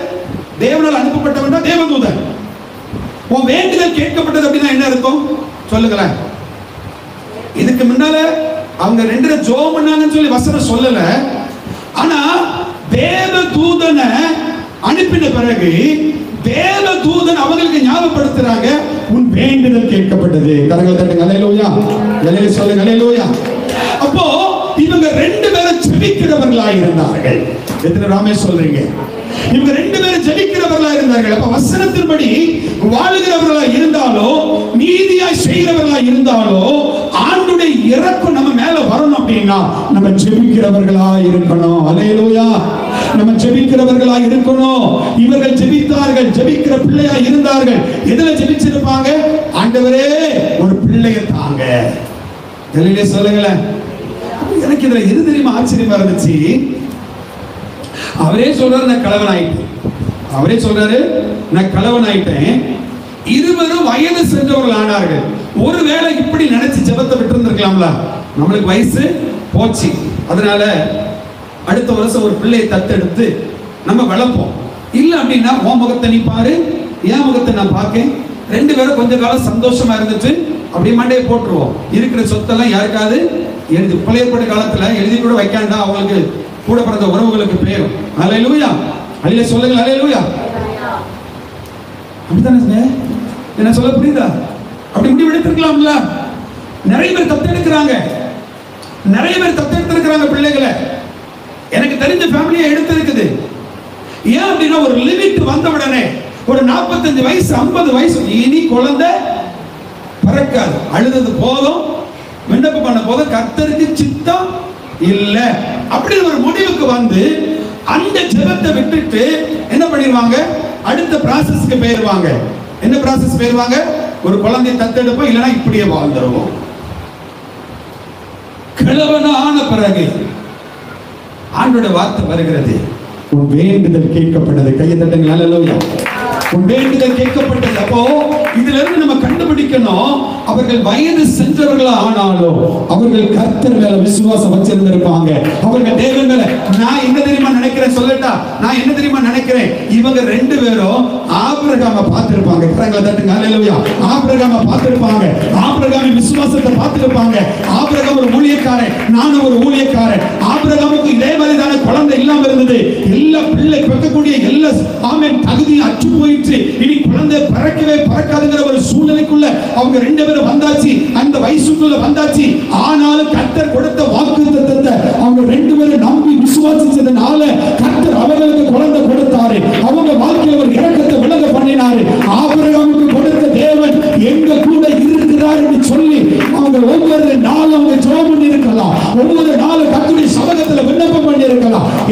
தேவனால் அனுப்பப்பட்டவன் தான் தேவதூதன். உன் வேண்டுதல் கேட்கப்பட்டது அப்படின்னா என்ன அர்த்தம் சொல்லுங்களேன். இதுக்கு முன்னால அவங்க ரெண்டு ஜெபம் பண்ணாங்கன்னு சொல்லி வசனம் சொல்லல. ஆனா தேவதூதனை அனுப்பின பிறகு தேவதூதன் அவங்களுக்கு ஞாபகப்படுத்துறாங்க, உன் வேண்டுதல் கேட்கப்பட்டது. கரங்களை தட்டுங்க. அல்லேலூயா. எல்லையில சொல்லுங்க. அல்லேலூயா. அப்போ இவங்க ரெண்டு பேரும் ஜெபிக்கிறவர்களா இருந்தார்கள். எத்தனை ராமே சொல்றீங்க? இவங்க ரெண்டு பேரும் ஜெபிக்கிறவர்களா இருந்தார்கள். அப்ப வசனத்தின்படி வாழுகிறவர்களா இருந்தாலோ, நீதியாய் செய்கிறவர்களா இருந்தாலோ, ஆண்டுடைய இறக்கம் நம்ம மேல வரணும் அப்படின்னா நம்ம ஜெபிக்கிறவர்களா இருக்கணும். அல்லேலூயா. நம்ம ஜெபிக்கிறவர்களா இருக்கணும். இவர்கள் ஜெபித்தார்கள், ஜெபிக்கிற பிள்ளையா இருந்தார்கள். எதுல ஜெபிச்சிருப்பாங்க? ஆண்டவரே ஒரு பிள்ளையை தாங்க. எல்லையிலே சொல்லுங்களேன். எனக்கு இதுல எது தெரியுமா ஆச்சரியமா இருந்துச்சு? அவரே சொல்றாரு, நான் கலவன் ஆயிட்டேன். அவரே சொல்றாரு, நான் கலவன் ஆயிட்டேன். இருவரும் வயது சென்றவர்கள் ஆனார்கள். ஒருவேளை இப்படி நினைச்சு ஜெபத்தை விட்டு இருந்திருக்கலாம்ல. நம்மளுக்கு வயசு போச்சு, அதனால அடுத்த வருஷம் ஒரு பிள்ளையை தத்தெடுத்து நம்ம வளர்ப்போம். இல்ல அப்படின்னா உன் முகத்தை நீ பாரு, என் முகத்தை நான் பார்க்கேன். ரெண்டு பேரும் கொஞ்ச காலம் சந்தோஷமா இருந்துச்சு, அப்படி மண்டையை போட்டுருவோம். இருக்கிற சொத்தெல்லாம் யாருக்காவது எழுதி, பழையப்பட்ட காலத்துல எழுதி கூட வைக்காண்டா அவங்களுக்கு கூட பிறந்த உறவுகளுக்கு பேரும். அல்லேலூயா. அல்லேலூயா சொல்லுங்க. அல்லேலூயா. அப்படித்தானே என்ன சொல்ல புரியுதா? அப்படி முடிவு எடுத்திருக்கலாம்ல. நிறைய பேர் தத்தெடுக்கிறாங்க, நிறைய பேர் தத்தெடுத்திருக்கிறாங்க பிள்ளைகளை. எனக்கு தெரிஞ்ச ஃபேமிலியை எடுத்திருக்குது. ஏன் அப்படின்னா ஒரு லிமிட் வந்த உடனே, ஒரு 45 வயசு 50 வயசு இனி குழந்தை பிறக்காது, அழுதது போதும், விண்ணப்பம் பண்ண போதும், கர்த்தருக்கு சித்தம் இல்ல அப்படின்னு ஒரு முடிவுக்கு வந்து அந்த ஜெபத்தை விட்டுட்டு என்ன பண்ணிடுவாங்க? அடுத்த ப்ராசஸ்க்கு போயிருவாங்க. என்ன ப்ராசஸ் போயிருவாங்க? ஒரு குழந்தையை தத்தெடுப்போம், இல்லைன்னா இப்படியே வாழ்ந்துருவோம். கிழவனான பிறகு ஆண்டோட வார்த்தை வருகிறது, உன் வேண்டுதல் கேட்கப்பட்டது. கையை தட்டுங்க. அல்லேலூயா. உன் வேண்டுதல் கேட்கப்பட்டது. அப்போ இதுல இருந்து நம்ம கண்டுபிடிக்கணும், அவர்கள் வயது சென்றவர்களா ஆனாலும் அவர்கள் கர்த்தர் மேல விசுவாசம் வச்சிருந்திருப்பாங்க. அவர்கள் தேவன் மேல, நான் என்ன தெரியுமா நினைக்கிறேன் சொல்லட்டா? நான் என்ன தெரியுமா நினைக்கிறேன்? இவங்க ரெண்டு பேரும் ஆபிரகாமை பார்த்திருப்பாங்க. கரங்களை தட்டுங்க. அல்லேலூயா. ஆபிரகாமை பார்த்திருப்பாங்க. ஆபிரகாமின் விசுவாசத்தை பார்த்திருப்பாங்க. ஆபிரகாம் ஒரு ஊழியக்காரன், நானும் ஒரு ஊழியக்காரன். ஆபிரகாமுக்கு இதே மாதிரி தானே குழந்தை இல்லாம இருந்தது. எல்லா பிள்ளை பெறக்கூடிய எல்லா ஆமென் தகுதியும் அற்று போயிட்டு இனி குழந்தை பறக்காதுங்கிற ஒரு சூழ்நிலைக்குள்ள அவங்க ரெண்டு பேரும் வந்தாச்சு, அந்த வயசுக்குள்ள வந்தாச்சு. ஆனாலும் கர்த்தர் கொடுத்த வாக்குத்தத்தத்தை அவங்க ரெண்டு பேரும் நம்பி விசுவாசிச்சதுனால கர்த்தர் அவர்களுக்கு குழந்தை கொடுத்தாரு. அவங்க வாழ்க்கையில ஒரு இரக்கத்தை விளங்க பண்ணினாரு. ஆபிரகாமுக்கு கொடுத்த தேவன்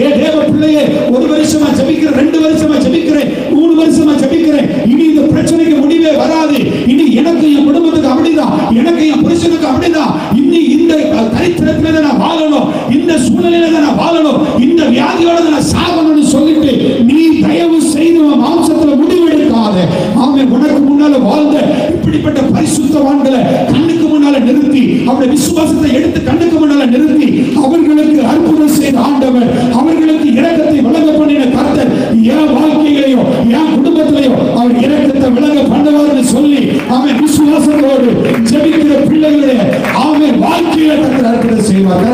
ஏ தேவ பிள்ளையே, 1 வருஷமா ஜெபிக்கிறேன், 2 வருஷமா ஜெபிக்கிறேன், 3 வருஷமா ஜெபிக்கிறேன், இனி இந்த பிரச்சனைக்கு முடிவே வராது, இனி எனக்கு என் குடும்பத்துக்கு அப்படிதான், எனக்கு என் புருஷனுக்கு அப்படிதான், இனி இந்த தரித்திரத்திலே நான் வாழணும், இந்த சூழ்நிலையில நான் வாழணும், இந்த வியாதியோட நான் சாகணும்னு சொல்லிட்டு நீ தயவு செய்து மாம்சத்துல முடிவெடுக்காத. ஆமென். உனக்கு முன்னால வாழ்ந்த இப்படிப்பட்ட பரிசுத்தவான்களை கண்ணுக்கு முன்னால நிறுத்தி, அவருடைய விசுவாசத்தை எடுத்து கண்ணுக்கு முன்னால நிறுத்தி, அவர்களுக்கு அற்புதம் செய்த ஆண்டவர், அவர்களுக்கு இரக்கத்தை விளங்க பண்ணின கர்த்தர் என் வாழ்க்கையிலையோ என் குடும்பத்திலையோ அவர் இரக்கத்தை விளங்க பண்ணுவார்னு சொல்லி அவன் விசுவாசத்தோடு ஜெபிக்கிற பிள்ளைகளுடைய அவன் வாழ்க்கையில கர்த்தர் அற்புதம் செய்வார்.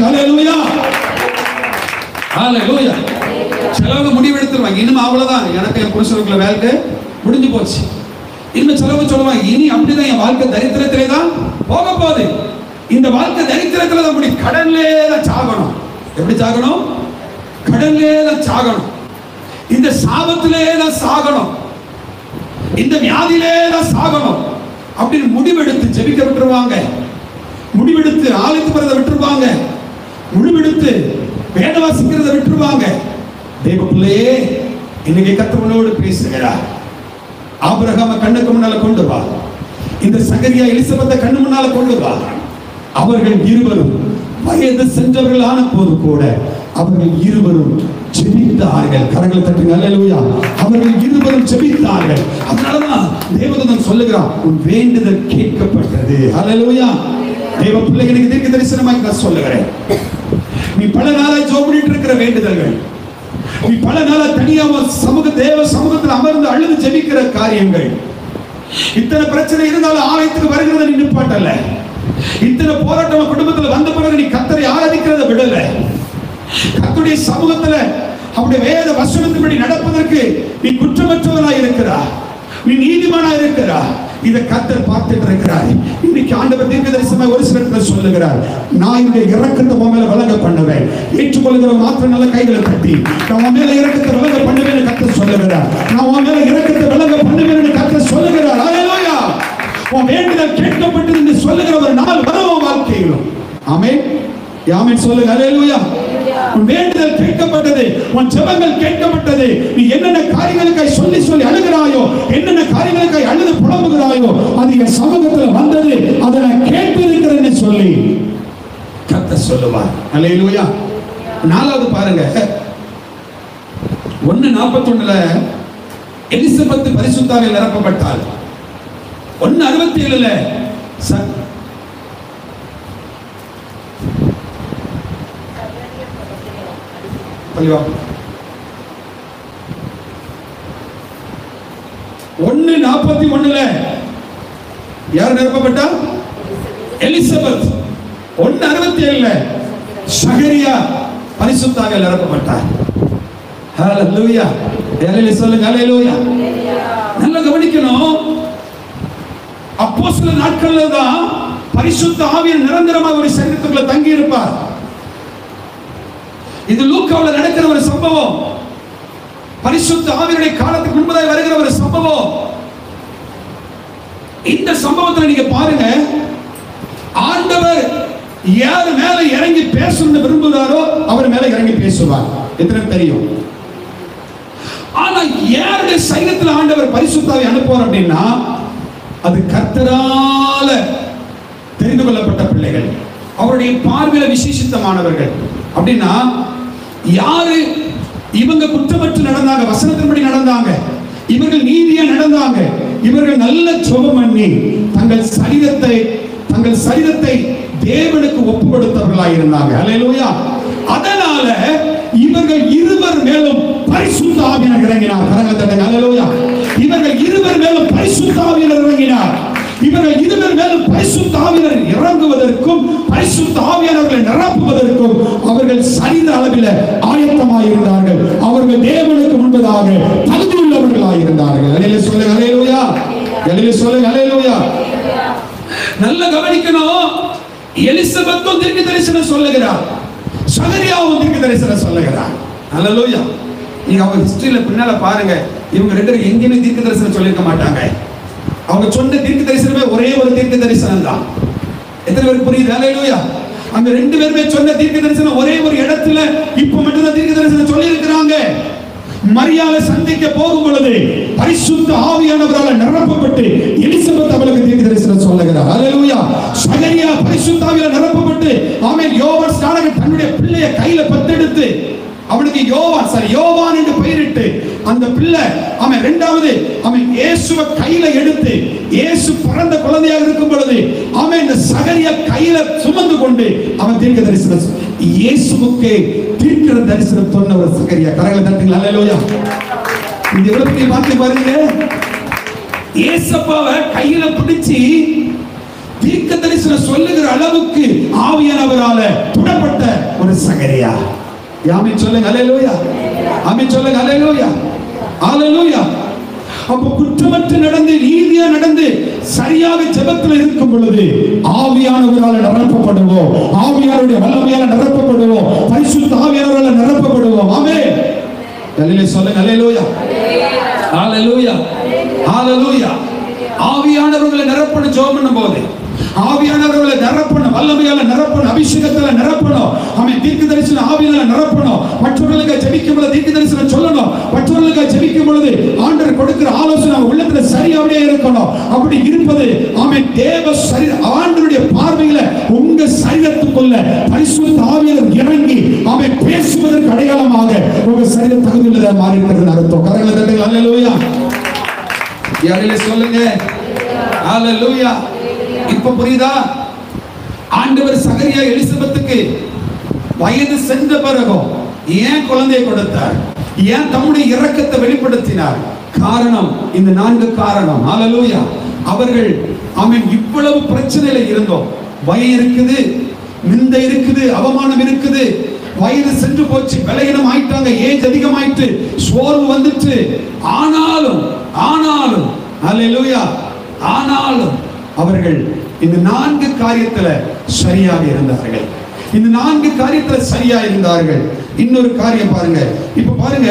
ஹல்லேலூயா, ஹல்லேலூயா. சிலவங்க முடிவெடுத்துருவாங்க, இன்னும் அவ்வளவுதான், எனக்கு என் புருஷனுக்குள்ள வாழ்க்கை முடிஞ்சு போச்சு. இன்னும் சிலவங்க சொல்லுவாங்க, இனி அப்படிதான் என் வாழ்க்கை தரித்திரத்திலே தான் போக போகுது, இந்த வாழ்க்கை தரித்திரத்துல தான் முடியும், கடன்லே தான் சாகணும். எப்படி சாகணும்? கடன்லே தான் சாகணும், இந்த சாபத்திலே தான் சாகணும், இந்த வியாதியிலே தான் சாகணும் அப்படின்னு முடிவெடுத்து ஜெபிக்க விட்டுருவாங்க, முடிவெடுத்து ஆலயத்துக்கு வரதை விட்டுருவாங்க, முடிவெடுத்து வேத வாசிக்கிறத விட்டுருவாங்க. தேவ பிள்ளையே, இன்னைக்கு கர்த்தரோடு பேசுகிறார். ஆபிரகாம கண்ணுக்கு முன்னால கொண்டு வா, இந்த சகரியா எலிசபெத்தை கண்ணு முன்னால கொண்டு வா. அவர்கள் இருவரும் வயது சென்றவர்களான போது கூட அவர்கள் இருவரும் ஜெபித்தார்கள். கரங்களை தட்டுங்க. அல்லேலூயா. அவர்கள் இருவரும் ஜெபித்தார்கள். அதனாலதான் தேவதூதன் சொல்லுகிறான், உன் வேண்டுதல் கேட்கப்பட்டது. அல்லேலூயா. தேவ பிள்ளைகளுக்கு தீர்க்க தரிசனமாய் நான் சொல்லுகிறேன், நீ பல நாளாய் ஜெபம் பண்ணிட்டு இருக்கிற வேண்டுதல்கள், நீ பல நாளா தனியா தேவ சமூகத்தில் அமர்ந்து அழுது ஜெபிக்கிற காரியங்கள், இத்தனை பிரச்சனை இருந்தாலும் ஆலயத்துக்கு வருகிறத நீ நிப்பாட்டல, இத்தனை போராட்டம் குடும்பத்தில் வந்த பிறகு நீ கர்த்தரை ஆராதிக்கிறத விடல, கர்த்தருடைய சமூகத்துல அவருடைய வேத வசனத்தின்படி நடப்பதற்கு நீ குற்றமற்றவனாய் இருக்கிறாய், நீ நீதிமானாய் இருக்கிறாய். இதை கர்த்தர் பார்த்துட்டு இருக்கிறார். இன்னைக்கு ஆண்டவர் தீர்க்கதரிசனமாய் ஒரு சிலர் சொல்லுகிறார், நான் என்னுடைய இரக்கத்தை உன் மேல விளங்க பண்ணுவேன், ஏற்றுக்கொள்கிற மாத்திரம் நல்ல கைகளை தட்டி நான் உன் மேல இரக்கத்தை விளங்க பண்ணுவேன் கர்த்தர் சொல்லுகிறார். நான் உன் மேல இரக்கத்தை விளங்க பண்ணுவேன் கர்த்தர் சொல்லுகிறார். அல்லேலூயா. உன் வேண்டுதல் கேட்கப்பட்டது என்று சொல்லுகிற ஒரு நாள் வரும் வாழ்க்கையிலும். ஆமென். ஆமென் சொல்லுங்க. அல்லேலூயா. உன் வேண்டுதல் கேட்கப்பட்டது, உன் ஜெபங்கள் கேட்கப்பட்டது. நீ என்னென்ன காரியங்களுக்காய் சொல்லி சொல்லி அழுகிறாயோ, என்னென்ன காரியங்களுக்காய் அழுது புலம்புகிறாயோ, அது என் சமூகத்தில் வந்தது, அதை நான் கேட்டிருக்கிறேன்னு சொல்லி கர்த்தர் சொல்லுவார். அல்லேலூயா. 4வது பாருங்க, 1:41 எலிசபெத் பரிசுத்தாவியால் நிரப்பப்பட்டாள். 1:67 1:41 யார் நிரப்பப்பட்டா? எலிசபெத். 1:67 சகரியா பரிசுத்தாவியால் நிரப்பப்பட்டார். ஹல்லேலூயா. ஹல்லேலூயா சொல்லுங்க. ஹல்லேலூயா. நல்லா கவனிக்கணும், அப்போஸ்தலர் நாட்கள்ல தான் பரிசுத்த ஆவியானவர் நிரந்தரமாக ஒரு சரீரத்துக்குள்ள தங்கி இருப்பார். இது லூக்காவுல நடக்கிற ஒரு சம்பவம், பரிசுத்த ஆவியானுடைய காலத்துக்கு முன்பதாக வருகிற ஒரு சம்பவம். இந்த சம்பவத்துல நீங்க பாருங்க, ஆண்டவர் யார் மேல இறங்கி பேசணும்னு விரும்புகிறாரோ அவர் மேல இறங்கி பேசுவார். எத்தனை தெரியும்? ஆனா யாருடைய சைன்யத்தில் ஆண்டவர் பரிசுத்த ஆவியை அனுப்புவார் அப்படின்னா, அது கர்த்தரால தெரிந்து கொள்ளப்பட்ட பிள்ளைகள், அவருடைய பார்வையில விசேஷித்தமானவர்கள். அப்படின்னா யாரு இவங்க குற்றமற்று நடந்தாங்க, வசனத்தின்படி நடந்தாங்க, இவர்கள் நீதியா நடந்தாங்க, இவர்கள் நல்ல ஜெபம் பண்ணி தங்கள் சரீரத்தை தேவனுக்கு ஒப்பு கொடுத்தவர்களாக இருந்தாங்க. அல்லேலூயா. அதனால இவர்கள் இருவர் மேலும் பரிசுத்த ஆவியானவர் இறங்கினார். கரங்களை தட்டுங்க. அல்லேலூயா. இவர்கள் இருவர் மேலும் பரிசுத்த ஆவியானவர் இறங்கினார். இவர்கள் இருவர் மேலும் பரிசுத்த ஆவியானவர் இறங்குவதற்கும் பரிசுத்த ஆவியானவர்களை நிரப்புவதற்கும் அவர்கள் சரீர அளவில் ஆயத்தமாக இருந்தார்கள். அவர்கள் தேவனுக்கு முன்பதாக தகுதியுள்ளவர்களாக இருந்தார்கள். அல்லேலூயா சொல்லுங்க. அல்லேலூயா. அல்லேலூயா சொல்லுங்க. அல்லேலூயா. நல்ல கவனிக்கணும், எலிசபெத்தும் தீர்க்க தரிசனம் சொல்லுகிறார், சகரியாவும் தீர்க்க தரிசனம் சொல்லுகிறார். அல்லேலூயா. நீங்க அவங்க ஹிஸ்டரியில பின்னால பாருங்க, இவங்க ரெண்டு பேரும் எங்கேயுமே தீர்க்க தரிசனம் சொல்லிருக்க மாட்டாங்க. அவங்க சொன்ன தீர்க்க தரிசனமே ஒரே ஒரு தீர்க்க தரிசனம் தான். எத்தனை பேருக்கு புரியுது? அல்லேலூயா. அங்க ரெண்டு பேருமே சொன்ன தீர்க்க தரிசனம் ஒரே ஒரு இடத்துல இப்ப மட்டும் தான் தீர்க்க மரியாதை சந்திக்க போகும் பொழுது பரிசுத்த ஆவியானவரால் நிரப்பப்பட்டு எலிசபெத் அவளுக்கு தீர்க்க தரிசனம் சொல்லுகிறார். ஹல்லேலூயா. சகரியா பரிசுத்த ஆவியால் நிரப்பப்பட்டு ஆமென் யோவான் ஸ்நானகன் தன்னுடைய பிள்ளையை கையில பத்தெடுத்து அவனுக்கு யோவான் என்று பெயரிட்டு அந்த பிள்ளை அவன் இரண்டாவது அவன் இயேசுவை கையில எடுத்து இயேசு பிறந்த குழந்தையாக இருக்கும் பொழுது அவன் இந்த சகரியா கையில சுமந்து கொண்டு அவன் தீர்க்க தரிசனம் இயேசுவுக்கு தீர்க்க தரிசனம் சொன்ன ஒரு சகரியா. கரங்களை தட்டுங்க. ஹல்லேலூயா. இந்த இடத்தை பார்த்து பாருங்க, இயேசப்பாவை கையில பிடிச்சி தீர்க்க தரிசனம் சொல்லுகிற அளவுக்கு ஆவியானவரால தொடப்பட்ட ஒரு சகரியா. ஆமென் சொல்லுங்க. ஹல்லேலூயா. ஆமென் சொல்லுங்க. ஹல்லேலூயா. ஹல்லேலூயா. அப்ப குற்றமற்று நடந்து நீதியா நடந்து சரியாக ஜெபத்தில் இருக்கும் பொழுது ஆவியானவரால் நிரப்பப்படுவோம். ஆவியானவருடைய வல்லமையால் நிரப்பப்படுவோம். பரிசுத்த ஆவியானவரால் நிரப்பப்படுவோம். ஆமென். ஹல்லேலூயா சொல்லுங்க. ஹல்லேலூயா. ஹல்லேலூயா. ஹல்லேலூயா. ஆவியானவர்களை நிரப்பணும். ஜெபம் பண்ணும்போது ஆவியானவர்களை நிரப்பணும். வல்லமையால நிரப்பணும். அபிஷேகத்தால நிரப்பணும். ஆமென். தீர்க்க தரிசனம் ஆவியால நிரப்பணும். மற்றவர்களுக்கு ஜெபிக்கும் பொழுது தீர்க்க தரிசனம் சொல்லணும். மற்றவர்களுக்கு ஜெபிக்கும் பொழுது ஆண்டவர் கொடுக்கிற ஆலோசனை உள்ளத்துல சரியாவே இருக்கணும். அப்படி இருப்பது ஆமென் தேவ சரீர ஆண்டவருடைய பார்வையில உங்க சரீரத்துக்குள்ள பரிசுத்த ஆவியானவர் இறங்கி ஆமென் பேசுவதற்கு அடையாளமாக உங்க சரீரம் தகுதியுள்ளதா மாறி இருக்கிறது அர்த்தம். கரங்களை தட்டுங்க. ஹல்லேலூயா. யாரிலே சொல்லுங்க. ஹல்லேலூயா. இப்ப புரியுதா? ஆண்டவர் சகரியா எலிசபெத்துக்கு வயது சென்ற பிறகும் ஏன் குழந்தையை கொடுத்தார்? ஏன் தம்முடைய இரக்கத்தை வெளிப்படுத்தினார்? காரணம் இந்த 4 காரணம். ஹல்லேலூயா. அவர்கள் ஆமென் இவ்வளவு பிரச்சனையில இருந்தோம். வயது இருக்குது, நிந்தை இருக்குது, அவமானம் இருக்குது, வயது சென்று போச்சு, பலகீனம் ஆயிட்டாங்க, ஏஜ் அதிகமாயிட்டு, சோர்வு வந்துட்டு, ஆனாலும் ஹல்லேலூயா ஆனாலும் அவர்கள் இந்த 4 காரியத்துல சரியாக இருந்தார்கள். இந்த 4 காரியத்துல சரியா இருந்தார்கள். இன்னொரு காரியம் பாருங்க. இப்ப பாருங்க,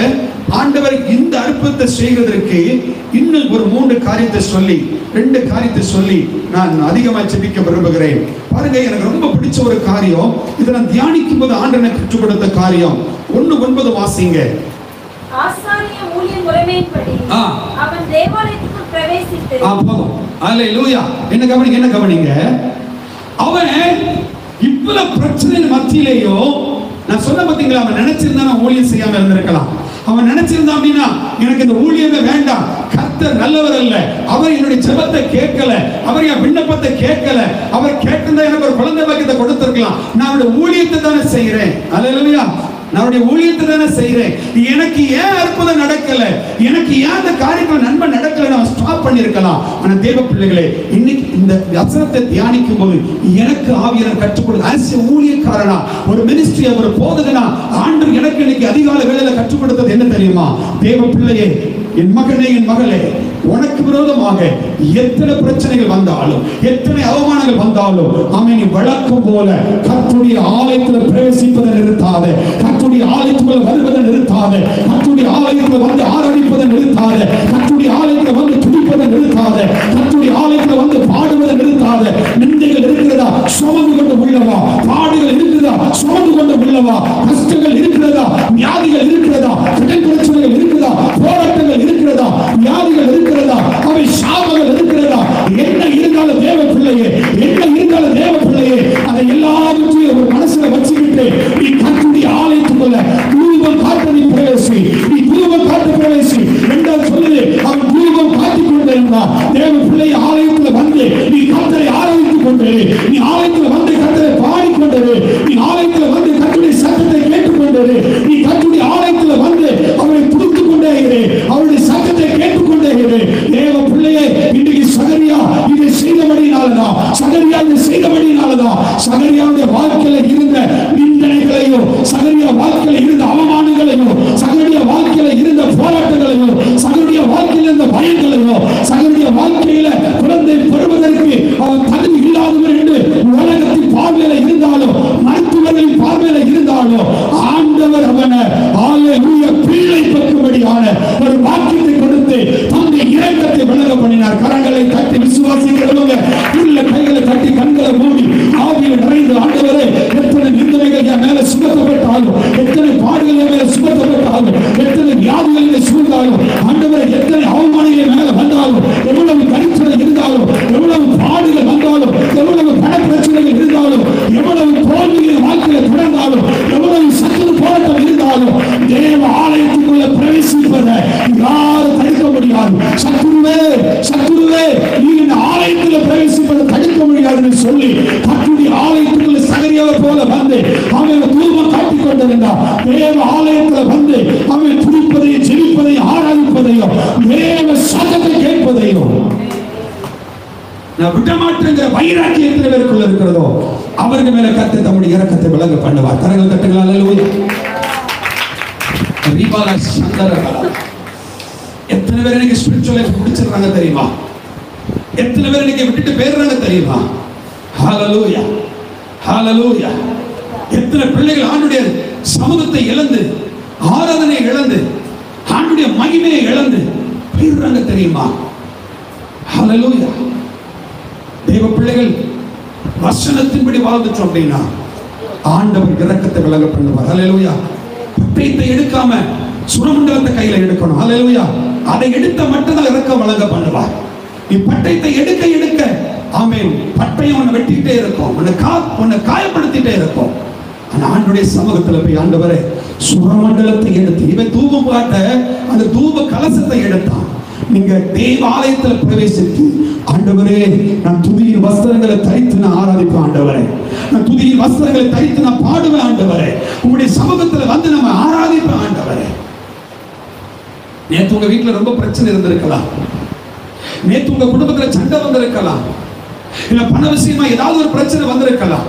ஆண்டவர் இந்த அற்புதத்தை செய்வதற்கு இன்னும் ஒரு 3 காரியத்தை சொல்லி 2 காரியத்தை சொல்லி நான் அதிகமாக ஜெபிக்க விரும்புகிறேன். பாருங்க, எனக்கு ரொம்ப பிடிச்ச ஒரு காரியம், இதை நான் தியானிக்கும் போது ஆண்டவனை கற்றுக் கொடுத்த காரியம். 1:9 வாசிங்க. ஆசாரிய ஊழிய முறைமையின்படி அவன் தேவாலயத்துக்கு பிரவேசித்து ஹல்லேலூயா. என்ன கவனிங்க. அவன் இவ்வளவு பிரச்சனை மத்தியிலேயோ நான் சொன்ன பாத்தீங்களா, அவன் நினைச்சிருந்தா ஊழியம் செய்யாம இருந்திருக்கலாம். அவன் நினைச்சிருந்தான் அப்படின்னா எனக்கு இந்த ஊழியமே வேண்டாம், கர்த்தர் நல்லவர் அல்ல, அவர் என்னுடைய ஜெபத்தை கேட்கல, அவர் என் விண்ணப்பத்தை கேட்கல, அவர் கேட்டிருந்தா எனக்கு ஒரு குழந்தை பாக்கியத்தை கொடுத்திருக்கலாம், நான் அவருடைய ஊழியத்தை தானே செய்கிறேன். ஹல்லேலூயா. நான் ஊழியத்தை தானே செய்கிறேன், எனக்கு ஏன் அற்புதம் நடக்கல, எனக்கு ஏன் அந்த காரியங்கள் நன்மை நடக்கல, நான் ஸ்டாப் பண்ணிருக்கலாம். ஆனா தேவ பிள்ளைகளே, இன்னைக்கு இந்த வசனத்தை தியானிக்கும் போது எனக்கு ஆவியானவர் கற்றுக் கொடுக்க ஆஸ் எ ஊழியக்காரனா, ஒரு மினிஸ்ட்ரியா, ஒரு போதகனா ஆண்டவர் எனக்கு இன்னைக்கு அதிகாலை வேளையில கற்றுக் கொடுத்தது என்ன தெரியுமா? தேவ பிள்ளையே, என் மகனே, என் மகளே, உனக்கு விரோதமாக எத்தனை பிரச்சனைகள் வந்தாலும், எத்தனை அவமானங்கள் வந்தாலும், ஆமென், வழக்கம் போல கர்த்தருடைய ஆலயத்தில் பிரவேசிப்பதை நிறுத்தாத, கர்த்தருடைய ஆலயத்துக்குள்ள வருவதை நிறுத்தாத, கர்த்தருடைய ஆலயத்தில் வந்து ஆராதிப்பதை நிறுத்தாத, கர்த்தருடைய ஆலயத்தில் வந்து துதிப்பதை நிறுத்தாத, கர்த்தருடைய ஆலயத்தில் வந்து பாடுவதை நிறுத்தாத. நிந்தைகள் இருக்கிறதா? சுமந்து கொண்டு உள்ளவா? பாடுகள் இருக்கிறதா? சுமந்து கொண்டு உள்ளவா? கஷ்டங்கள் இருக்கிறதா? வியாதிகள் இருக்கிறதா? கடன் பிரச்சனைகள் இருக்கிறதா? போராட்டங்கள் இருக்கிறதா? வியாதிகள் இருக்கிறதா? அவை சாபங்கள் இருக்கிறதா? என்ன இருந்தாலும் தேவ பிள்ளையே, என்ன இருந்தாலும் தேவ பிள்ளையே, அதை எல்லாவற்றையும் ஒரு மனசுல வச்சுக்கிட்டு நீ கர்த்தருடைய ஆலயத்துக்குள்ள தூபம் காட்ட நீ பிரவேசி, நீ தூபம் காட்ட பிரவேசி. ரெண்டாவது சொல்லுது, அவன் தூபம் காட்டிக் கொண்டு இருந்தான். தேவ பிள்ளை ஆலயத்துல வந்து நீ கர்த்தரை ஆராதித்துக் கொண்டு, நீ ஆலயத்துல வந்து கர்த்தரை பாடிக்கொண்டு, நீ ஆலயத்துல வந்து கர்த்தருடைய சத்தத்தை கேட்டுக்கொண்டு, நீ கர்த்தருடைய ஆலயத்துல வந்து அவரை துதித்துக் கொண்டே இரு, அவருடைய சத்தத்தை கேட்டுக்கொண்டே இரு. தேவ பிள்ளையே, இன்னைக்கு சகரியா இதை செய்தபடினாலதான், சகரியா இதை செய்தபடினாலதான் சகரியாவுடைய வாழ்க்கையில இருந்த நிந்தனைகளையும், சகரியா வாழ்க்கையில இருந்த அவமானங்களையும், சகரியா வாழ்க்கையில இருந்த போராட்டங்களையும், சகரியா வாழ்க்கையில இருந்த பயங்களையும், சகரியா வாழ்க்கையில குழந்தை பெறுவதற்கு அவன் தகுதி இல்லாதவர் என்று உலகத்தின் பார்வையில இருந்தாலும், மருத்துவர்களின் பார்வையில இருந்தாலும், ஆண்டவர் அவனை ஹல்லேலூயா பிள்ளை பெறும்படியான ஒரு வாக்கியத்தை கொடுத்து தன்னுடைய இரக்கத்தை விளங்க பண்ணினார். கரங்களை தட்டி விசுவாசிக்கிறவங்க உள்ள கைகளை தட்டி கண்களை மூடி ஆவியில் நிறைந்து, ஆண்டவரே, எத்தனை நிந்தனைகள் என் மேல சுமத்தப்பட்டாலும், எத்தனை பாடுகள் என் மேல சுமத்தப்பட்டாலும், எத்தனை வியாதி பாடுகளில் சூழ்ந்தாலும் ஆண்டவரை, எத்தனை அவமானங்கள் மேல வந்தாலும், எவ்வளவு கரிசனை இருந்தாலும், எவ்வளவு பாடுகள் வந்தாலும், எவ்வளவு பண பிரச்சனைகள் இருந்தாலும், எவ்வளவு தோல்விகள் வாழ்க்கையில் தொடர்ந்தாலும், எவ்வளவு சத்துரு போராட்டம் இருந்தாலும், தேவ ஆலயத்துக்குள்ள பிரவேசிப்பதை யாரும் தடுக்க முடியாது. சத்துருவே, சத்துருவே, நீ இந்த ஆலயத்தில் பிரவேசிப்பதை தடுக்க முடியாதுன்னு சொல்லி கர்த்தருடைய ஆலயத்துக்குள்ள சகரியாவை போல வந்து அவன் தூபம் காட்டிக் கொண்டிருந்தான். தேவ ஆலயத்தில் வந்து அவன் துடிப்பதையும் ஜெபிப்பதையும் ஆராதிப்பதையும் தேவ சத்தத்தை கேட்பதையும் நான் விட மாட்டேங்கிற வைராக்கியத்தில் பேருக்குள்ள இருக்கிறதோ அவருக்கு மேல கர்த்தர் தம்முடைய இரக்கத்தை விளங்க பண்ணுவார். கரங்கள் தட்டுங்களா? அல்லேலூயா. எத்தனை பேர் இன்னைக்கு ஸ்பிரிச்சுவல் லைஃப் முடிச்சிடுறாங்க தெரியுமா? எத்தனை பேர் இன்னைக்கு விட்டுட்டு போயிடுறாங்க தெரியுமா? ஹalleluya, ஹalleluya. எத்தனை பிள்ளைகள் ஆண்டுடைய சமூகத்தை இழந்து, ஆராதனை இழந்து, ஆண்டுடைய மகிமையை இழந்து போயிடுறாங்க தெரியுமா? ஹalleluya. தேவ பிள்ளைகள் வசனத்தின்படி வாழ்ந்துட்டோம் அப்படின்னா ஆண்டவர் இரக்கத்தை விளங்க பண்ணுவார். ஹalleluya. பட்டயத்தை எடுக்காம சுரமண்டலத்தை கையில எடுக்கணும். ஹalleluya. அதை எடுத்த மட்டும் தான் இரக்கம் வழங்க பண்ணுவார். நீ பட்டயத்தை எடுக்க எடுக்க ஆமென், பட்டயம் உன்னை வெட்டிட்டே இருக்கும், உன்னை காயப்படுத்திட்டே இருக்கும். ஆனா ஆண்டவருடைய சமூகத்துல போய் ஆண்டவரே சுரமண்டலத்தை எடுத்து இவன் தூபம் காட்ட அந்த தூப கலசத்தை எடுத்தான். நீங்க தேவாலயத்தில் பிரவேசித்து ஆண்டவரே, நான் துதியின் வஸ்திரங்களை தரித்து நான் ஆராதிப்பேன் ஆண்டவரே, நான் துதியின் வஸ்திரங்களை தரித்து நான் பாடுவேன் ஆண்டவரே, உங்களுடைய சமூகத்துல வந்து நம்ம ஆராதிப்பேன் ஆண்டவரே. நேத்து உங்க வீட்டுல ரொம்ப பிரச்சனை இருந்திருக்கலாம், நேத்து உங்க குடும்பத்துல சண்டை வந்திருக்கலாம், இல்ல பண விஷயமா ஏதாவது ஒரு பிரச்சனை வந்திருக்கலாம்,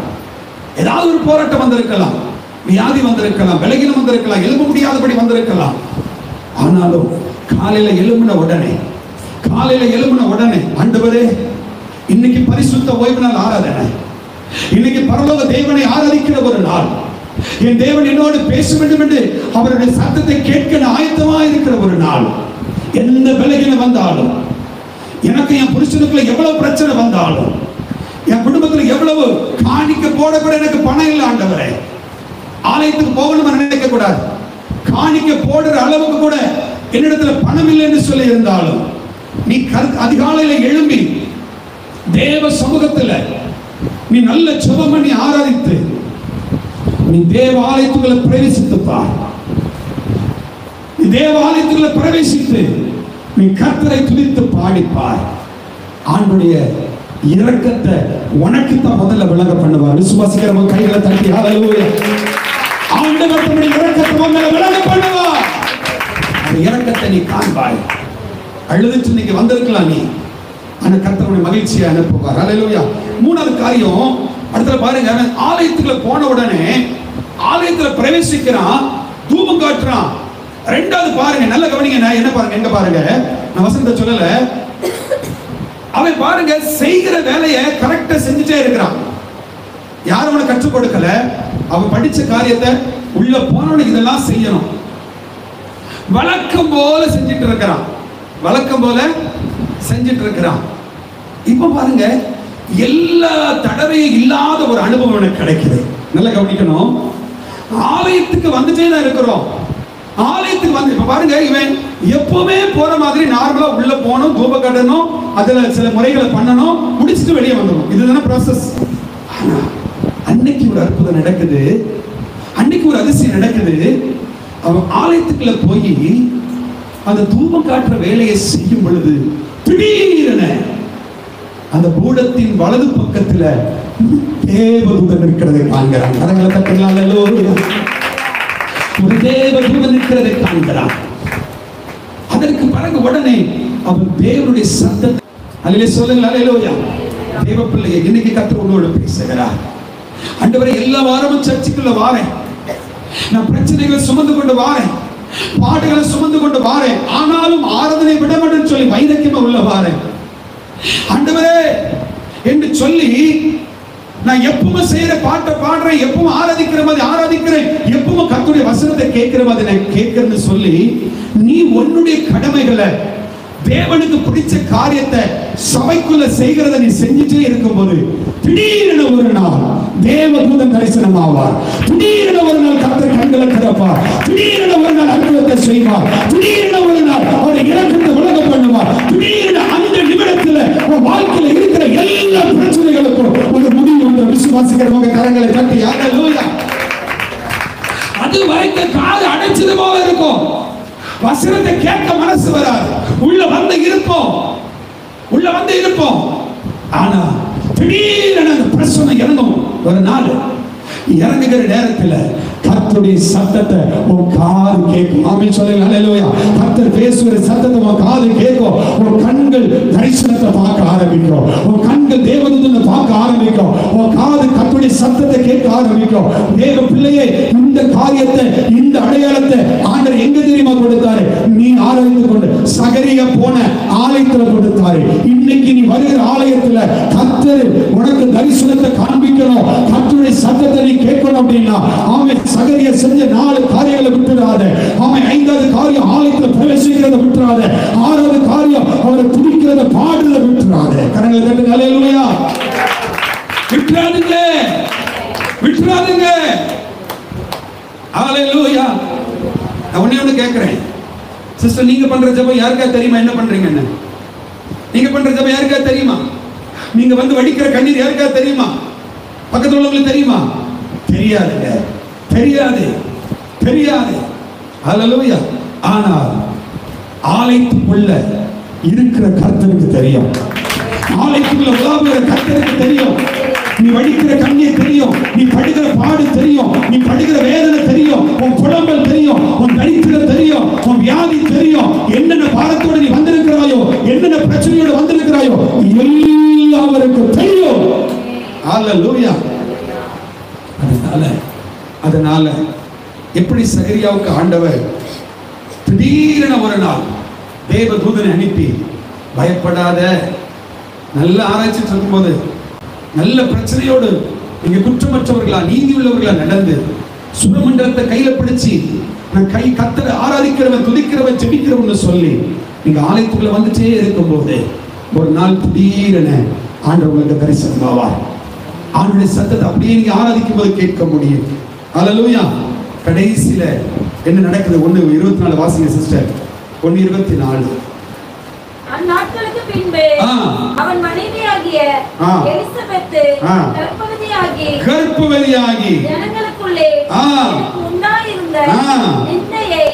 ஏதாவது ஒரு போராட்டம் வந்திருக்கலாம், வியாதி வந்திருக்கலாம், விலகினம் வந்திருக்கலாம், எழும்ப முடியாதபடி வந்திருக்கலாம். ஆனாலும் காலையில எழும்பின உடனே ஆண்டவரே, இன்னைக்கு பரிசுத்த ஓய்வு நாள் ஆராதனை, இன்னைக்கு பரலோக தேவனை ஆராதிக்கிற ஒரு நாள், என் தேவன் என்னோடு பேச வேண்டும் என்று அவருடைய சத்தத்தை கேட்க ஆயத்தமா இருக்கிற ஒரு நாள். எந்த விலகினம் வந்தாலும், எனக்கு என் புருஷனுக்குள்ள எவ்வளவு பிரச்சனை வந்தாலும், என் குடும்பத்துல எவ்வளவு காணிக்க போட கூட எனக்கு பணம் இல்லை ஆண்டவரே, ஆலயத்துக்கு போகணும்னு நினைக்க கூடாது, காணிக்க போடுற அளவுக்கு கூட என்னிடத்துல பணம் இல்லை என்று சொல்லி இருந்தாலும், நீ அதிகாலையில எழும்பி தேவ சமூகத்துல நீ நல்ல ஜெபம் பண்ணி ஆராதித்து நீ தேவ ஆலயத்துக்குள்ள பிரவேசித்து பார். நீ தேவ ஆலயத்துக்குள்ள பிரவேசித்து நீ கர்த்தரை துதித்து பாடிப்பார். ஆண்டுடைய இரக்கத்தை உனக்கு தான் முதல்ல விளங்க பண்ணுவார். விசுவாசிக்கிறவங்க கைகளை தட்டி ஹalleluya. ஆண்டவர் தம்முடைய இரக்கத்தை முதல்ல விளங்க பண்ணுவார். அந்த இரக்கத்தை நீ காண்பாய். அழுதுட்டு இன்னைக்கு வந்திருக்கலாம் நீ, ஆனா கர்த்தருடைய மகிழ்ச்சியை அனுப்புவார். ஹalleluya. மூணாவது காரியம் அடுத்த பாருங்க, ஆலயத்துக்குள்ள போன உடனே ஆலயத்துல பிரவேசிக்கிறான், தூபம் காட்டுறான். ரெண்டாவது பாருங்க, நல்ல கவனிங்க, என்ன பாருங்க, எங்க பாருங்க, நான் வசனத்தை சொல்லல, அவன் பாருங்க செய்கிற வேலையை கரெக்டா செஞ்சுட்டே இருக்கிறான். யாரும் அவனை கற்றுக் கொடுக்கல, அவன் படிச்ச காரியத்தை உள்ள போனவனுக்கு இதெல்லாம் செய்யணும், வழக்கம் போல செஞ்சுட்டு இருக்கிறான், வழக்கம் போல செஞ்சுட்டு இருக்கிறான். இப்ப பாருங்க, எல்லா தடவையும் இல்லாத ஒரு அனுபவம் எனக்கு கிடைக்குது. நல்லா கவனிக்கணும், ஆலயத்துக்கு வந்துட்டே தான் இருக்கிறோம், ஆலயத்துக்கு வந்து இப்ப பாருங்க, இவன் எப்பவுமே போற மாதிரி நார்மலா உள்ள போகணும், தூப கட்டணும், அதுல சில முறைகளை பண்ணணும், முடிச்சுட்டு வெளியே வந்துடும், இதுதானே ப்ராசஸ். ஆனா அன்னைக்கு ஒரு அற்புதம் நடக்குது, அன்னைக்கு ஒரு அதிசயம் நடக்குது. அவன் ஆலயத்துக்குள்ள போய் அந்த தூபம் காட்டுற வேலையை செய்யும் பொழுது திடீரென அந்த கூடத்தின் வலது பக்கத்துல தேவதூதன் இருக்கிறதை காண்கிறான். கரங்களை தட்டுங்களாம் எல்லோரும். ஒரு தேவதூதன் இருக்கிறதை காண்கிறான். அதற்கு பிறகு உடனே அவன் தேவனுடைய சத்தத்தை அல்லேலூயா சொல்லுங்க, அல்லேலூயா. தேவ பிள்ளையை இன்னைக்கு கர்த்தர் உங்களோடு பேசுகிறார். ஆண்டவரே, எல்லா வாரமும் சர்ச்சுக்குள்ள வாரேன், நான் பிரச்சனைகளை சுமந்து கொண்டு வாரேன், பாடுகளை சுமந்து கொண்டு வாரேன், ஆனாலும் ஆராதனை விட மாட்டேன்னு சொல்லி வைரக்கியமா உள்ள வாரேன் ஆண்டவரே என்று சொல்லி, நான் எப்பவும் செய்யற பாட்டை பாடுறேன், எப்பவும் ஆராதிக்கிற மாதிரி ஆராதிக்கிறேன், எப்பவும் கர்த்தருடைய வசனத்தை கேட்கிற மாதிரி நான் கேட்கிறேன்னு சொல்லி, நீ உன்னுடைய கடமைகளை தேவனுக்கு பிடிச்ச காரியத்தை சபைக்குள்ள செய்கிறத நீ செஞ்சுட்டே இருக்கும்போது திடீரென ஒரு நாள் தேவதூதன் தரிசனம் ஆவார், திடீரென ஒரு நாள் கர்த்தர் கண்களை திறப்பார், திடீரென ஒரு நாள் அற்புதத்தை அற்புதத்தை செய்வார். திடீரென ஒரு நாள் அவருடைய இரக்கத்தை விளங்க பண்ணுவார். திடீரென அந்த நிமிடத்துல உன் வாழ்க்கையில இருக்கிற எல்லா பிரச்சனைகளுக்கும் ஒரு முடிவு என்று விசுவாசிக்கிறவங்க கரங்களை தட்டி ஹல்லேலூயா. அது வரைக்கும் காது அடைச்சது போல இருக்கும், வசனத்தை கேட்க மனசு வராது, உள்ள வந்து இருப்போம். ஆனா திடீரென அந்த பிரச்சனை இறங்கும். ஒரு நாள் இறங்குகிற நேரத்தில் கர்த்தருடைய சத்தத்தை உன் காது கேட்கும். ஆமென் சொல்லுங்க ஹல்லேலூயா. கர்த்தர் பேசுகிற சத்தத்தை உன் காது கேட்கும். உன் கண்கள் தரிசனத்தை பார்க்க ஆரம்பிக்கும். உன் கண்கள் தேவதூதனை பார்க்க ஆரம்பிக்கும். உன் காது கர்த்தருடைய சத்தத்தை கேட்க ஆரம்பிக்கும். தேவ பிள்ளையே, இந்த காரியத்தை, இந்த அடையாளத்தை ஆண்டவர் எங்க தெரியுமா கொடுத்தாரு? நீ ஆராய்ந்து கொண்டு சகரியா போன ஆலயத்துல கொடுத்தாரு. இன்னைக்கு நீ வருகிற ஆலயத்துல கர்த்தர் உனக்கு தரிசனத்தை காண்பிக்கணும், கர்த்தருடைய சத்தத்தை நீ கேட்கணும் அப்படின்னா ஆமென். சகரியா செஞ்ச 4 காரியங்களை விட்டுறாத. ஆமென். 5வது காரியம் ஆலயத்துல பிரவேசிக்கிறத விட்டுறாத. 6வது காரியம் அவரை துதிக்கிறத பாடுறத விட்டுறாத. கரங்களை தட்டுங்க ஹல்லேலூயா. விட்டுறாதீங்க ஹல்லேலூயா. நான் ஒண்ணே கேட்கிறேன் சிஸ்டர், நீங்க பண்ற ஜெபம் யாருக்கா தெரியுமா? என்ன பண்றீங்கன்னு நீங்க பண்ற ஜெபம் யாருக்கா தெரியுமா? நீங்க வந்து வடிக்கிற கண்ணீர் யாருக்கா தெரியுமா? பக்கத்துல உள்ளவங்களுக்கு தெரியுமா? தெரியாது. ஹல்லேலூயா. ஆனால் ஆலயத்துக்குள்ள இருக்கிற கர்த்தருக்கு தெரியும். ஆலயத்துக்குள்ள உலாவுகிற கர்த்தருக்கு தெரியும். நீ வடிக்கிற கண்ணீர் தெரியும், நீ படுகிற பாடு தெரியும், நீ படுகிற வேதனை தெரியும், உன் புலம்பல் தெரியும், உன் தரித்திரம் தெரியும், உன் வியாதி தெரியும். என்னென்ன பாரத்தோட நீ வந்திருக்கிறாயோ, என்னென்ன பிரச்சனையோட வந்திருக்கிறாயோ எல்லாருக்கும் தெரியும். ஹல்லேலூயா. அதனால எப்படி சகரியாவுக்கு ஆண்டவர் திடீரென ஒரு நாள் தேவதூதனை அனுப்பி, பயப்படாத, நல்ல ஆராய்ச்சி இருக்கும்போது நல்ல பிரச்சனையோடு நீங்க குற்றமற்றவர்களா நீதி உள்ளவர்களா நடந்து சுரமண்டலத்தை கையில பிடிச்சி நான் கர்த்தரை ஆராதிக்கிறவன் துதிக்கிறவன் ஜெபிக்கிறவன் சொல்லி நீங்க ஆலயத்துக்குள்ள வந்துட்டே இருக்கும் போது ஒரு நாள் திடீரென ஆண்டவர் உங்களுக்கு தரிசனம் ஆவார். ஆண்டுடைய சத்தத்தை அப்படியே நீங்க ஆராதிக்கும் போது கேட்க முடியும். ஹல்லேலூயா. கடைசியில என்ன நடக்குது? 1:24 வாசிங்க சிஸ்டர். 1:24. அந்நாட்களுக்கு பின்பு அவன் மனைவியாகிய எலிசபெத் கர்ப்பவதியாகி ஜனங்களுக்குள்ளே உண்டாயிருந்த நிந்தையை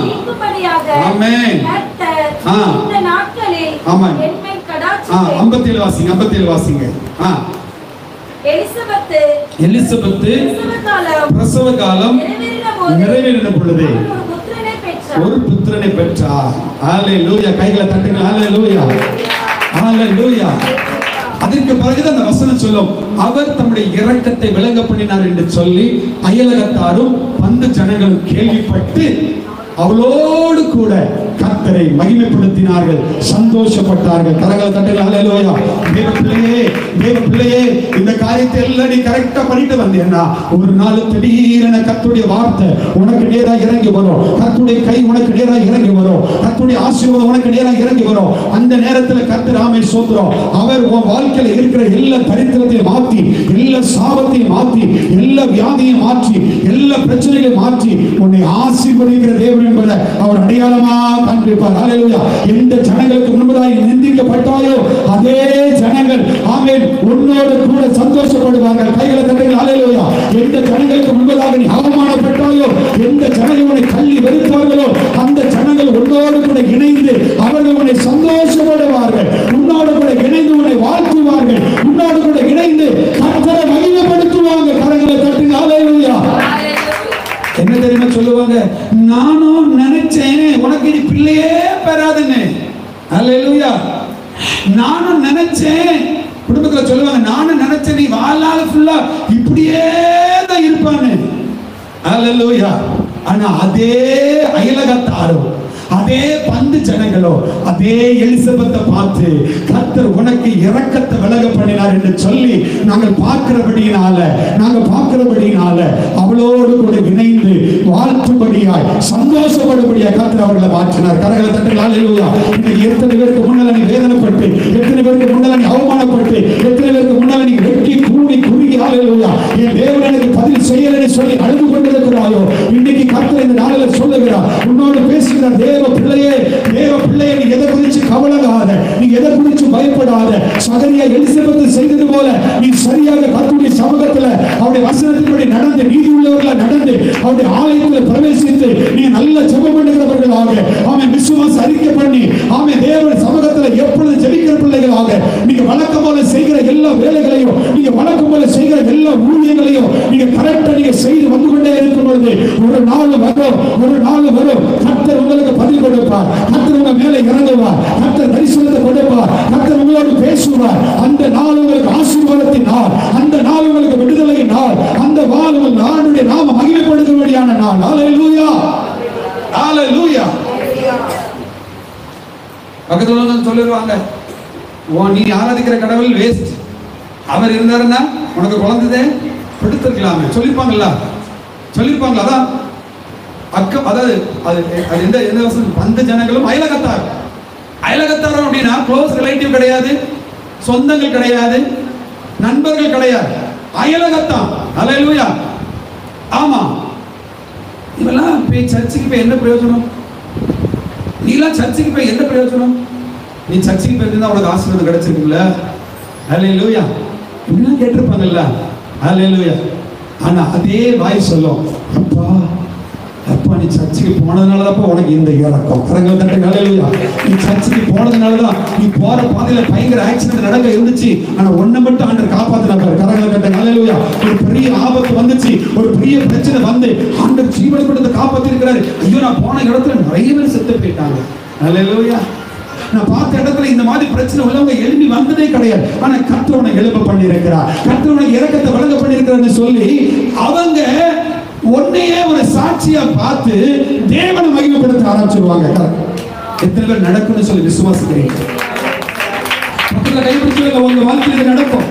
நீக்கும்படியாக கர்த்தர் இந்த நாட்களில் என்மேல் கடாட்சித்தார். 57 வாசிங்க. எலிசபெத் பிரசவ காலம் நிறைவேறின பொழுது ஒரு புத்திரனை பெற்றார். ஹல்லேலூயா. கைகளை தட்டுங்க. ஹல்லேலூயா. ஹல்லேலூயா. அதற்கு பிறகுதான் அந்த வசனம் சொல்லும், அவர் தம்முடைய இரக்கத்தை விளங்க பண்ணினார் என்று சொல்லி அயலகத்தாரும் பந்து ஜனங்களும் கேள்விப்பட்டு அவளோடு கூட கர்த்தரை மகிமைப்படுத்தினார்கள், சந்தோஷப்பட்டார்கள். கரங்களை தட்டுங்க. ஹல்லேலூயா. தேவ பிள்ளையே, இந்த காரியத்தை எல்லாம் நீ கரெக்டா பண்ணிட்டு வந்தேன்னா ஒரு நாள் திடீரென கர்த்தருடைய வார்த்தை உனக்கு நேரா இறங்கி வரும். கர்த்தருடைய கை உனக்கு நேரா இறங்கி வரும். கர்த்தருடைய ஆசீர்வாதம் உனக்கு நேரா இறங்கி வரும். அந்த நேரத்தில் கர்த்தர் ஆமென் சோத்திரம். அவர் உன் வாழ்க்கையில இருக்கிற எல்லா தரித்திரத்தையும் மாற்றி, எல்லா சாபத்தையும் மாற்றி, எல்லா வியாதியையும் மாற்றி, எல்லா பிரச்சனைகளையும் மாற்றி உன்னை ஆசீர்வதிக்கிற தேவன் என்பதை அவர் அடையாளமா காண்பிப்பார். ஹல்லேலூயா. எந்த ஜனங்களுக்கு முன்பதாக நிந்திக்கப்பட்டாயோ அதே ஜனங்கள் ஆமென் உன்னோடு கூட சந்தோஷப்படுவார்கள். கைகளை தட்டுங்கள். ஹல்லேலூயா. எந்த ஜனங்களுக்கு முன்பதாக நீ அவமானப்பட்டாயோ, எந்த ஜனங்கள் உன்னை தள்ளி வெறுத்தார்களோ அந்த ஜனங்கள் உன்னோடு கூட இணைந்து அவர்கள் உன்னை சந்தோஷப்படுவார்கள். உன்னோடு கூட இணைந்து உன்னை வாழ்த்துவார்கள். உன்னோடு கூட இணைந்து கர்த்தரை மகிமைப்படுத்துவாங்க. கரங்களை தட்டுங்கள். ஹல்லேலூயா. என்ன தெரியுமா சொல்லுவாங்க? நானும் நினைச்சேன் உனக்கு நீ பிள்ளையே பெறாதுன்னு. ஹல்லேலூயா. நானும் நினைச்சேன், குடும்பத்துல சொல்லுவாங்க, நானும் நினைச்சேன் நீ வாழ்நாள் ஃபுல்லா இப்படியே தான் இருப்பான்னு. ஹல்லேலூயா. ஆனா அதே அயலகத்தாரும் அதே பந்து ஜனங்களோ அதே எலிசபெத்தை பார்த்து கர்த்தர் உனக்கு இரக்கத்தை விலக பண்ணினார் என்று சொல்லி நாங்கள் பார்க்கிறபடியினால அவளோடு கூட இணைந்து வாழ்த்தும்படியாய் சந்தோஷப்படும்படியாய் கர்த்தர் அவர்களை மாற்றினார். கரங்களை தட்டுங்கள். ஹல்லேலூயா. இன்னைக்கு எத்தனை பேருக்கு முன்னால நீ வேதனைப்பட்டு, எத்தனை பேருக்கு முன்னால நீ அவமானப்பட்டு, எத்தனை பேருக்கு முன்னால நீ வெட்டி கூடி குறுகி ஹல்லேலூயா என் தேவன் எனக்கு பதில் செய்யலன்னு சொல்லி அழுது கொண்டிருக்கிறாயோ, இன்னைக்கு கர்த்தர் இந்த நாளில் சொல்லுகிறார், உன்னோடு சொல்கிறார், தேவ பிள்ளையே நீ எதை குறித்து கவலையாத, நீ எதை குறித்து பயப்படாத. சகரியா எலிசபெத் செய்தது போல நீ சரியாக கர்த்தருடைய சமூகத்தில் அவருடைய வசனத்தின்படி நடந்து, நீதி உள்ளவர்களாக நடந்து, அவருடைய ஆலயத்தில் பிரவேசித்து நீ நல்ல ஜெபம் பண்ணுகிறவர்களாக, ஆமென், விசுவாச அறிக்கை பண்ணி, ஆமென், தேவனுடைய சமூகத்தில் எப்பொழுது ஜெபிக்கிற பிள்ளைகளாக நீங்க வழக்கம் போல செய்கிற எல்லா வேலைகளையும், நீங்க வழக்கம் போல செய்கிற எல்லா ஊழியங்களையும் நீங்க கரெக்டா நீங்க செய்து வந்து கொண்டே இருக்கும் பொழுது ஒரு நாள் வரும் கர்த்தர் உங்களுக்கு பதில் கொடுப்பார். கர்த்தர் உங்க மேலே இறங்குவார். கர்த்தர் தரிசனத்தை கொடுப்பார். கர்த்தர் உங்களோடு பேசுவார். அந்த நாள் உங்களுக்கு ஆசீர்வாதத்தின் நாள், அந்த நாள் உங்களுக்கு விடுதலையின் நாள், அந்த நாள் உங்கள் ஆண்டவருடைய நாம மகிமைப்படுத்தும்படியான நாள். ஹல்லேலூயா, ஹல்லேலூயா. பக்கத்துல சொல்லிடுவாங்க, நீ ஆராதிக்கிற கடவுள் வேஸ்ட், அவர் இருந்தாருன்னா உனக்கு குழந்தைதே படுத்திருக்கலாமே சொல்லிருப்பாங்களா? அதான் அக்கம். அதாவது அது எந்த வசனம்? அந்த ஜனங்களும் அயலகத்தாரும் அப்படின்னா க்ளோஸ் ரிலேட்டிவ் கிடையாது, சொந்தங்கள் கிடையாது, நண்பர்கள் கிடையாது, அயலகத்தான். ஹல்லேலூயா. ஆமா, இவெல்லாம் போய் சர்ச்சுக்கு போய் என்ன பிரயோஜனம்? நீலாம் சர்ச்சுக்கு போய் என்ன பிரயோஜனம்? நீ சர்ச்சுக்கு போயிருந்தா உனக்கு ஆசீர்வாதம் கிடைச்சிருக்குல்ல? ஹல்லேலூயா. இப்படிலாம் கேட்டிருப்பாங்கல்ல? ஹல்லேலூயா. ஆனா அதே வாய் சொல்லும், அப்பா நீ சர்ச்சுக்கு போனதுனாலதான் உனக்கு இந்த இறக்கம். கரங்கள் தட்டுங்க. ஹல்லேலூயா. நீ சர்ச்சுக்கு போனதுனாலதான் நீ போற பாதையில பயங்கர ஆக்சிடென்ட் நடக்க இருந்துச்சு, ஆனா ஒண்ணு மட்டும் ஆண்டவர் காப்பாத்தினார். கரங்கள் தட்டுங்க. ஹல்லேலூயா. ஒரு பெரிய ஆபத்து வந்துச்சு, ஒரு பெரிய பிரச்சனை வந்து ஆண்டவர் ஜீவனை கொடுத்து காப்பாத்தி இருக்கிறாரு. ஐயோ, நான் போன இடத்துல நிறைய பேர் செத்து போயிட்டாங்க. ஹல்லேலூயா. நான் பார்த்த இடத்துல இந்த மாதிரி பிரச்சனை உள்ளவங்க எழுப்பி வந்ததே கிடையாது. ஆனா கர்த்தர் உன்னை எழுப்ப பண்ணி இருக்கிறார், கர்த்தர் உனக்கு இரக்கத்தை வழங்க பண்ணி இருக்கிறார்னு சொல்லி அவங்க உன்னையே ஒரு சாட்சியா பார்த்து தேவனை மகிமைப்படுத்த ஆரம்பிச்சிருவாங்க. எத்தனை பேர் நடக்கும்னு சொல்லி விசுவாசிக்கிறீங்க? பக்கத்துல கைப்பிடிச்சு உங்க வாழ்க்கையில நடக்கும்.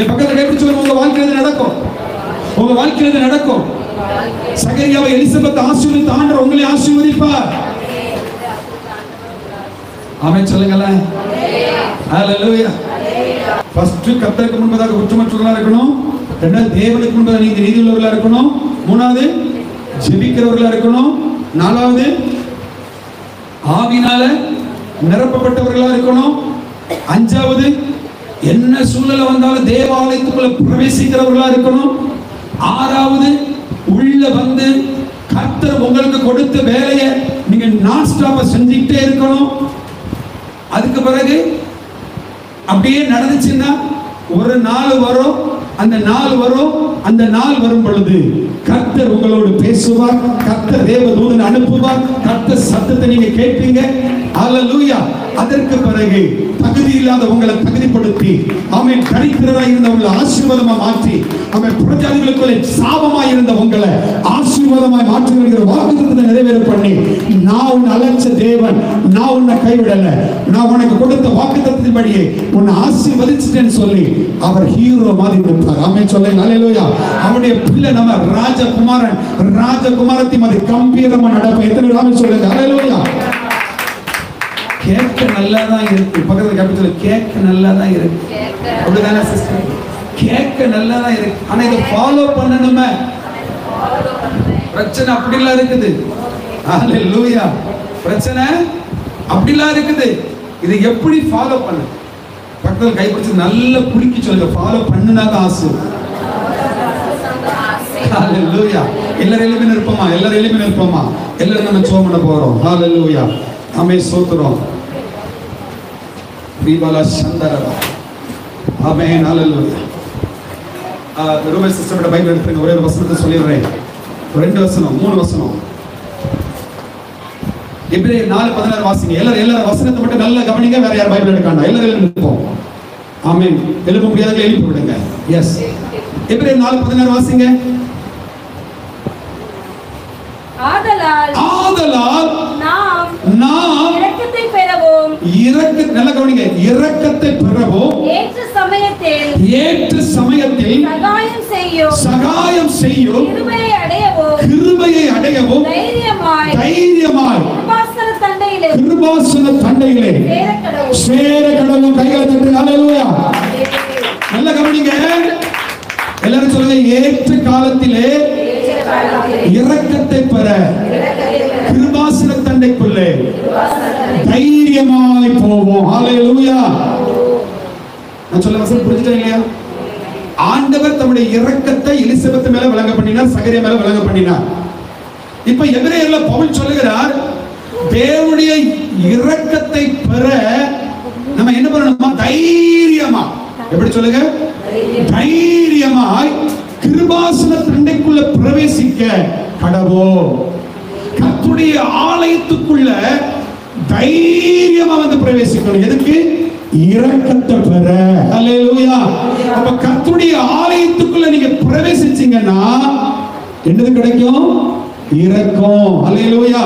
பக்கத்துல கைப்பிடிச்சு உங்க வாழ்க்கையில நடக்கும். உங்க வாழ்க்கையில நடக்கும். சகரியாவை எலிசபெத் ஆசீர்வதித்த ஆண்டவர் உங்களை ஆசீர்வதிப்பார். ஆமென் சொல்லுங்களேன். ஹல்லேலூயா. ஃபர்ஸ்ட் கர்த்தருக்கு முன்பதாக குற்றமற்றவர்களா இருக்கணும். இரண்டாவது தேவனுக்கு முன்பதாக நீங்க நீதியுள்ளவர்களா இருக்கணும். மூணாவது ஜெபிக்கிறவர்களா இருக்கணும். நாலாவது ஆவியினால நிரப்பப்பட்டவர்களா இருக்கணும். அஞ்சாவது என்ன சூழ்நிலை வந்தாலும் தேவாலயத்துக்குள்ள பிரவேசிக்கிறவர்களா இருக்கணும். ஆறாவது உள்ள வந்து கர்த்தர் உங்களுக்கு கொடுத்த வேலையை நீங்க நான் ஸ்டாப்பா செஞ்சுக்கிட்டே இருக்கணும். அதுக்கு பிறகு அப்படியே நடந்துச்சுன்னா ஒரு நாள் வரும், அந்த நாள் வரும் பொழுது கர்த்தர் உங்களோடு பேசுவார், கர்த்தர் தேவதூதனை அனுப்புவார், கர்த்தர் சத்தத்தை நீங்க கேட்பீங்க. ஹல்லேலூயா. அதற்கு பிறகு தகுதி இல்லாத உங்களை தகுதிப்படுத்தி, ஆமென், தரித்திரராய் இருந்த உங்களை ஆசீர்வாதமா மாற்றி, ஆமென், புறஜாதிகளுக்குள்ளே சாபமாய் இருந்த உங்களை ஆசீர்வாதமாய் மாற்றுகிற வாக்குத்தத்தத்தை நிறைவேற பண்ணி, நான் உன்னை அழைச்ச தேவன், நான் உன்னை கைவிடல, நான் உனக்கு கொடுத்த வாக்குத்தத்தத்தின்படியே உன்னை ஆசீர்வதிச்சிட்டேன்னு சொல்லி அவர் ஹீரோ மாதிரி இருப்பார். ஆமென் சொல்லுங்க. ஹல்லேலூயா. அவருடைய பிள்ளை நம்ம ராஜகுமாரத்தி மாதிரி கம்பீரமா நடப்ப. எத்தனை ஆமென் சொல்லுங்க. ஹல்லேலூயா. கேட்க நல்லா தான் இருக்கு. பக்கத்துல கேட்பது கேட்க நல்லா தான் இருக்கு. அப்படிதானே சிஸ்டர்? கேட்க நல்லா தான் இருக்கு. ஆனா இதை ஃபாலோ பண்ணணுமே. பிரச்சனை அப்படிலாம் இருக்குது. ஹல்லேலூயா. பிரச்சனை அப்படிலாம் இருக்குது. இதை எப்படி ஃபாலோ பண்ண? பக்கத்துல கைப்பிடிச்சு நல்லா குலுக்கி சொல்லுங்க. ஃபாலோ பண்ணுனாக்க ஆசை. ஹல்லேலூயா. எல்லாரும் எழுப்பி நிற்போமா? எல்லாரும் நம்ம ஜெபம் பண்ண போறோம். ஹல்லேலூயா. ஆமென். ஸ்தோத்திரம். தீபாலா சந்தரவா. ஆமென். ஹல்லேலூயா. ரூபல் சிஸ்டரோட பைபிள் எடுத்துங்க. ஒரே ஒரு வசனத்தை சொல்லிடுறேன். 2 வசனம் 3 வசனம். எபிரேயர் 4:16 வாசிங்க. எல்லாரும் வசனத்தை மட்டும் நல்லா கவனிங்க. வேற யார் பைபிள் எடுக்காண்டா. எல்லாரும் எழுந்திருப்போம். ஆமென். எழுப்ப முடியாதவங்க எழுப்பி விடுங்க. எஸ். எபிரேயர் 4:16 வாசிங்க. ஆதலால் நாம் இரக்கத்தை பெறவும், நல்ல கவனிங்க, இரக்கத்தை பெறவும் ஏற்ற சமயத்தில் சகாயம் செய்யும் கிருபையை அடையவும் தைரியமாய் கிருபாசன தண்டையிலே சேர கடவும். கைகளை தட்டுங்க. ஹல்லேலூயா. நல்ல கவனிங்க. எல்லாரும் சொல்லுங்க. ஏற்ற காலத்திலே இரக்கத்தை பெற கிருபாசன தண்டைக்குள்ள சொல்ல வசனம் புரிஞ்சுட்டா இல்லையா? ஆண்டவர் தம்முடைய இரக்கத்தை எலிசபெத் மேல விளங்க பண்ணினார், சகரியா மேல விளங்க பண்ணினார். இப்ப எபிரேயர்ல பவுல் சொல்லுகிறார், தேவனுடைய இரக்கத்தை பெற நம்ம என்ன பண்ணணுமா? தைரியமா, எப்படி சொல்லுங்க? தைரியமாய் கிருபாசன தண்டைக்குள்ள பிரவேசிக்க கடவோம். கர்த்தருடைய ஆலயத்துக்குள்ள தைரியமா வந்து பிரவேசிக்கணும். எதுக்கு? இரக்கத்தை பெற. அல்லேலூயா. அப்ப கர்த்தருடைய ஆலயத்துக்குள்ள நீங்க பிரவேசிச்சீங்கன்னா என்னது கிடைக்கும்? இரக்கம். அல்லேலூயா.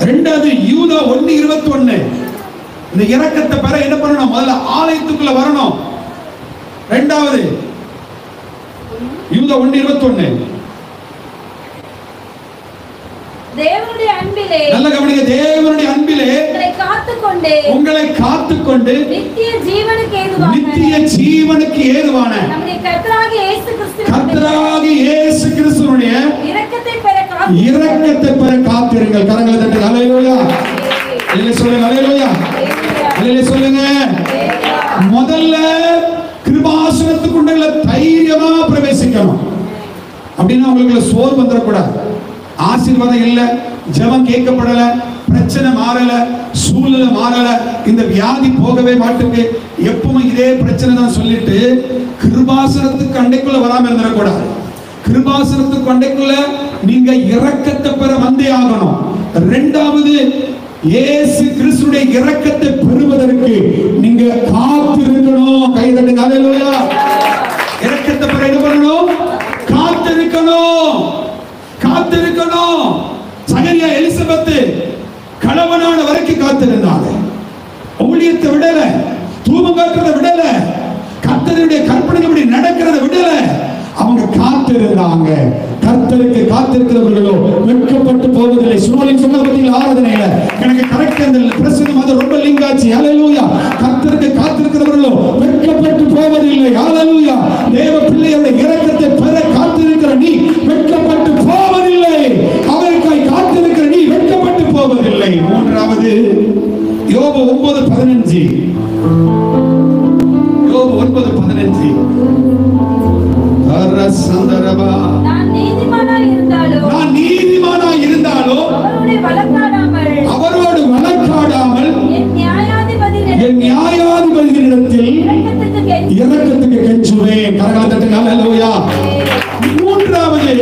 இரண்டாவது யூதா 1:21. இந்த இரக்கத்தை பெற என்ன பண்ணணும்? முதல்ல ஆலயத்துக்குள்ள வரணும். இரண்டாவது யூதா 1:21. தேவனுடைய அன்பிலே, நல்ல கவனிங்க, தேவனுடைய அன்பிலே உங்களை காத்துக்கொண்டு நித்திய ஜீவனுக்கு ஏதுவான நம்முடைய கர்த்தராகிய இயேசு கிறிஸ்துவினுடைய இரக்கத்தை பெற காத்திருங்கள். கரங்களை தட்டி அல்லேலூயா. அல்லேலூயா சொல்லுங்க. அல்லேலூயா. அல்லேலூயா சொல்லுங்க. முதல்ல கிருபாசனத்துக்குள்ள தைரியமா பிரவேசிக்கணும். அப்படின்னா உங்களுக்கு சோர்வு வந்துடக்கூடாது. ஆசீர்வாதம் இல்ல, ஜெபம் கேட்கப்படல, பிரச்சனை மாறல, சூழ்நிலை மாறல, இந்த வியாதி போகவே மாட்டுக்கு, எப்பவும் இதே பிரச்சனை தான் சொல்லிட்டு கிருபாசனத்துக்கு அண்டைக்குள்ள வராம இருந்துடக்கூடாது. கிருபாசனத்துக்கு அண்டைக்குள்ள நீங்க இரக்கத்தை பெற வந்தே ஆகணும். இரண்டாவது, இயேசு கிறிஸ்துடைய இரக்கத்தை பெறுவதற்கு நீங்க காத்திருக்கணும். கை தட்டுங்க. அல்லேலூயா. இரக்கத்தை பெற என்ன பண்ணணும்? காத்திருக்கணும். காத்திருக்கணும். சகரியா எலிசபெத் கணவனான வரைக்கும் காத்திருந்தாங்க. ஊழியத்தை விடல, தூபம் காட்டுறதை விடல, கர்த்தருடைய கற்பனைப்படி நடக்கிறத விடல, அவங்க காத்திருந்தாங்க. கர்த்தருக்கு காத்திருக்கிறவர்களோ வெட்கப்பட்டு போவதில்லை. சுனோலின் சொன்ன பத்திங்களா ஆராதனையில எனக்கு கரெக்ட் அந்த பிரசங்கம் அது ரொம்ப லிங்காச்சு. ஹல்லேலூயா. கர்த்தருக்கு காத்திருக்கிறவர்களோ வெட்கப்பட்டு போவதில்லை. ஹல்லேலூயா. தேவ பிள்ளையோட இரக்கத்தை பெற காத்திருக்கிற நீ வெட்கப்பட்டு போவதில்லை. அவருக்காய் காத்திருக்கிற நீ வெட்கப்பட்டு போவதில்லை. மூன்றாவது யோபு 9:15. யோபு 9:15. நான் நீதிமானாய் இருந்தாலோ அவரோடு வழக்காடாமல் என் நியாயாதிபதியிடத்தில் இரக்கத்துக்கு கெஞ்சுவேன். அல்லேலூயா. மூன்றாவது,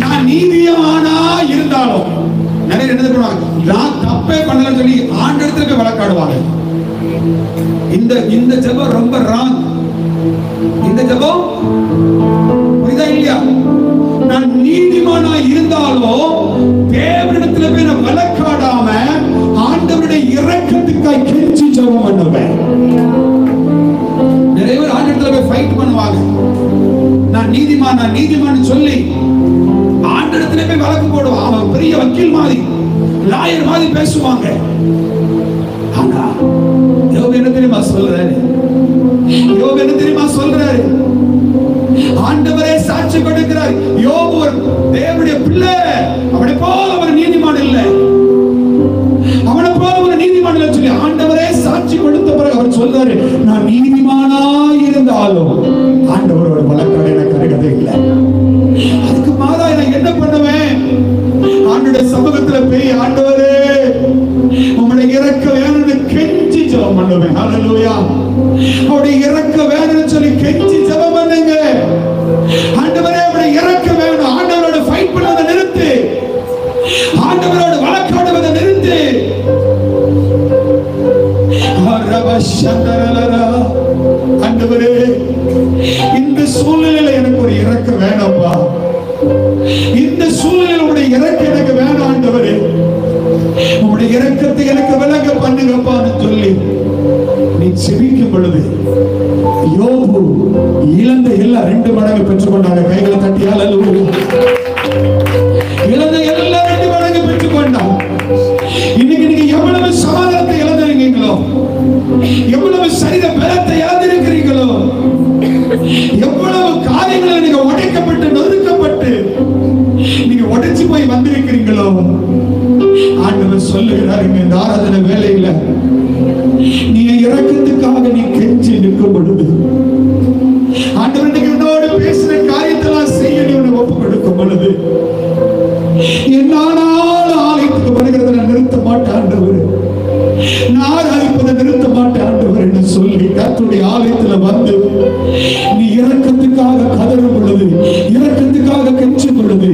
நான் நீதிமானாய் இருந்தாலும், நிறைய என்ன பண்ணுவாங்க? நான் தப்பே பண்ணலன்னு சொல்லி ஆண்டவருக்கு வழக்காடுவாங்க. இந்த ஜெபம் ரொம்ப ராங். இந்த ஜெபம் புரியுதா இல்லையா? நான் நீதிமானாய் இருந்தாலும் தேவனிடத்துல போய் நான் வழக்காடாம ஆண்டவருடைய இரக்கத்துக்காய் கெஞ்சி ஜெபம் பண்ணுவேன். நிறைய பேர் ஆண்டவரிடத்துல போய் ஃபைட் பண்ணுவாங்க. நான் நீதிமான் சொல்லி ஆண்டவரிடத்துல போய் வழக்கு போடுவான். அவன் பெரிய வக்கீல் மாதிரி, லாயர் மாதிரி பேசுவாங்க. ஆனா யோபு என்ன தெரியுமா சொல்றாரு? யோபு என்ன தெரியுமா சொல்றாரு? ஆண்டவரே சாட்சி கொடுக்கிறார். யோபு ஒரு தேவனுடைய பிள்ளை. அவனை போல ஒரு நீதிமான் இல்லை, அவனை போல ஒரு நீதிமான் இல்லை சொல்லி ஆண்டவரே சாட்சி கொடுத்த பிறகு அவர் சொல்றாரு, நான் நீதிமானாய் இருந்தாலும் ஆண்டவரோட வழக்காட எனக்கு அருகதை இல்லை. அதுக்கு மாறா நான் என்ன பண்ணுவேன்? ஆண்டவருடைய சமூகத்துல போய் ஆண்டவரே உம்முடைய இரக்க வேணும்னு கெஞ்சி ஜெபம் பண்ணுவேன். அல்லேலூயா. அவருடைய இரக்க வேணும்னு சொல்லி கெஞ்சி ஜெபம் பண்ணுங்க. ஆண்டவரே உம்முடைய இரக்க வேணும். ஆண்டவரோட ஃபைட் பண்ணதை நிறுத்து. ஆண்டவரோட வழக்காடுவதை நிறுத்து. ஆண்டவரே இந்த சூழ்நிலையில எனக்கு ஒரு இரக்க வேணும்பா. இந்த சூழ்நிலையில உடைய இரக்க எனக்கு வேணும் ஆண்டவரே. உங்களுடைய இரக்கத்தை எனக்கு விளங்க பண்ணுங்கப்பான்னு சொல்லி நீ செபிக்கும் பொழுது யோபு இழந்த எல்லாம் 2 மடங்கு பெற்றுக்கொண்டாங்க. கைகளை தட்டியால் இழந்த எல்லாம் 2 மடங்கு பெற்றுக்கொண்டான். இன்னைக்கு நீங்க எவ்வளவு சமாதானத்தை இழந்திருக்கீங்களோ, எவ்வளவு சரீர பலத்தை இழந்திருக்கிறீங்களோ, எவ்வளவு காரியங்களை நீங்க உடைக்கப்பட்டு நொறுக்கப்பட்டு நீங்க உடைச்சு போய் வந்திருக்கிறீங்களோ, ஆண்டவர் சொல்லுகிறார் இந்த ஆராதனை வேலையில நீ இரக்கத்துக்காக நீ கெஞ்சி நிற்கும் பொழுது ஆண்டவர் என்னோடு பேசின காரியத்தெல்லாம் செய்ய நீ உன்னை ஒப்பு கொடுக்கும் பொழுது என்னானால் ஆலயத்துக்கு வருகிறத நான் நிறுத்த மாட்டேன் ஆண்டவர், நான் ஆராதிப்பதை நிறுத்த மாட்டேன் ஆண்டவர் என்று சொல்லி கர்த்தருடைய ஆலயத்துல வந்து நீ இரக்கத்துக்காக கதறும் பொழுது, இரக்கத்துக்காக கெஞ்சும் பொழுது,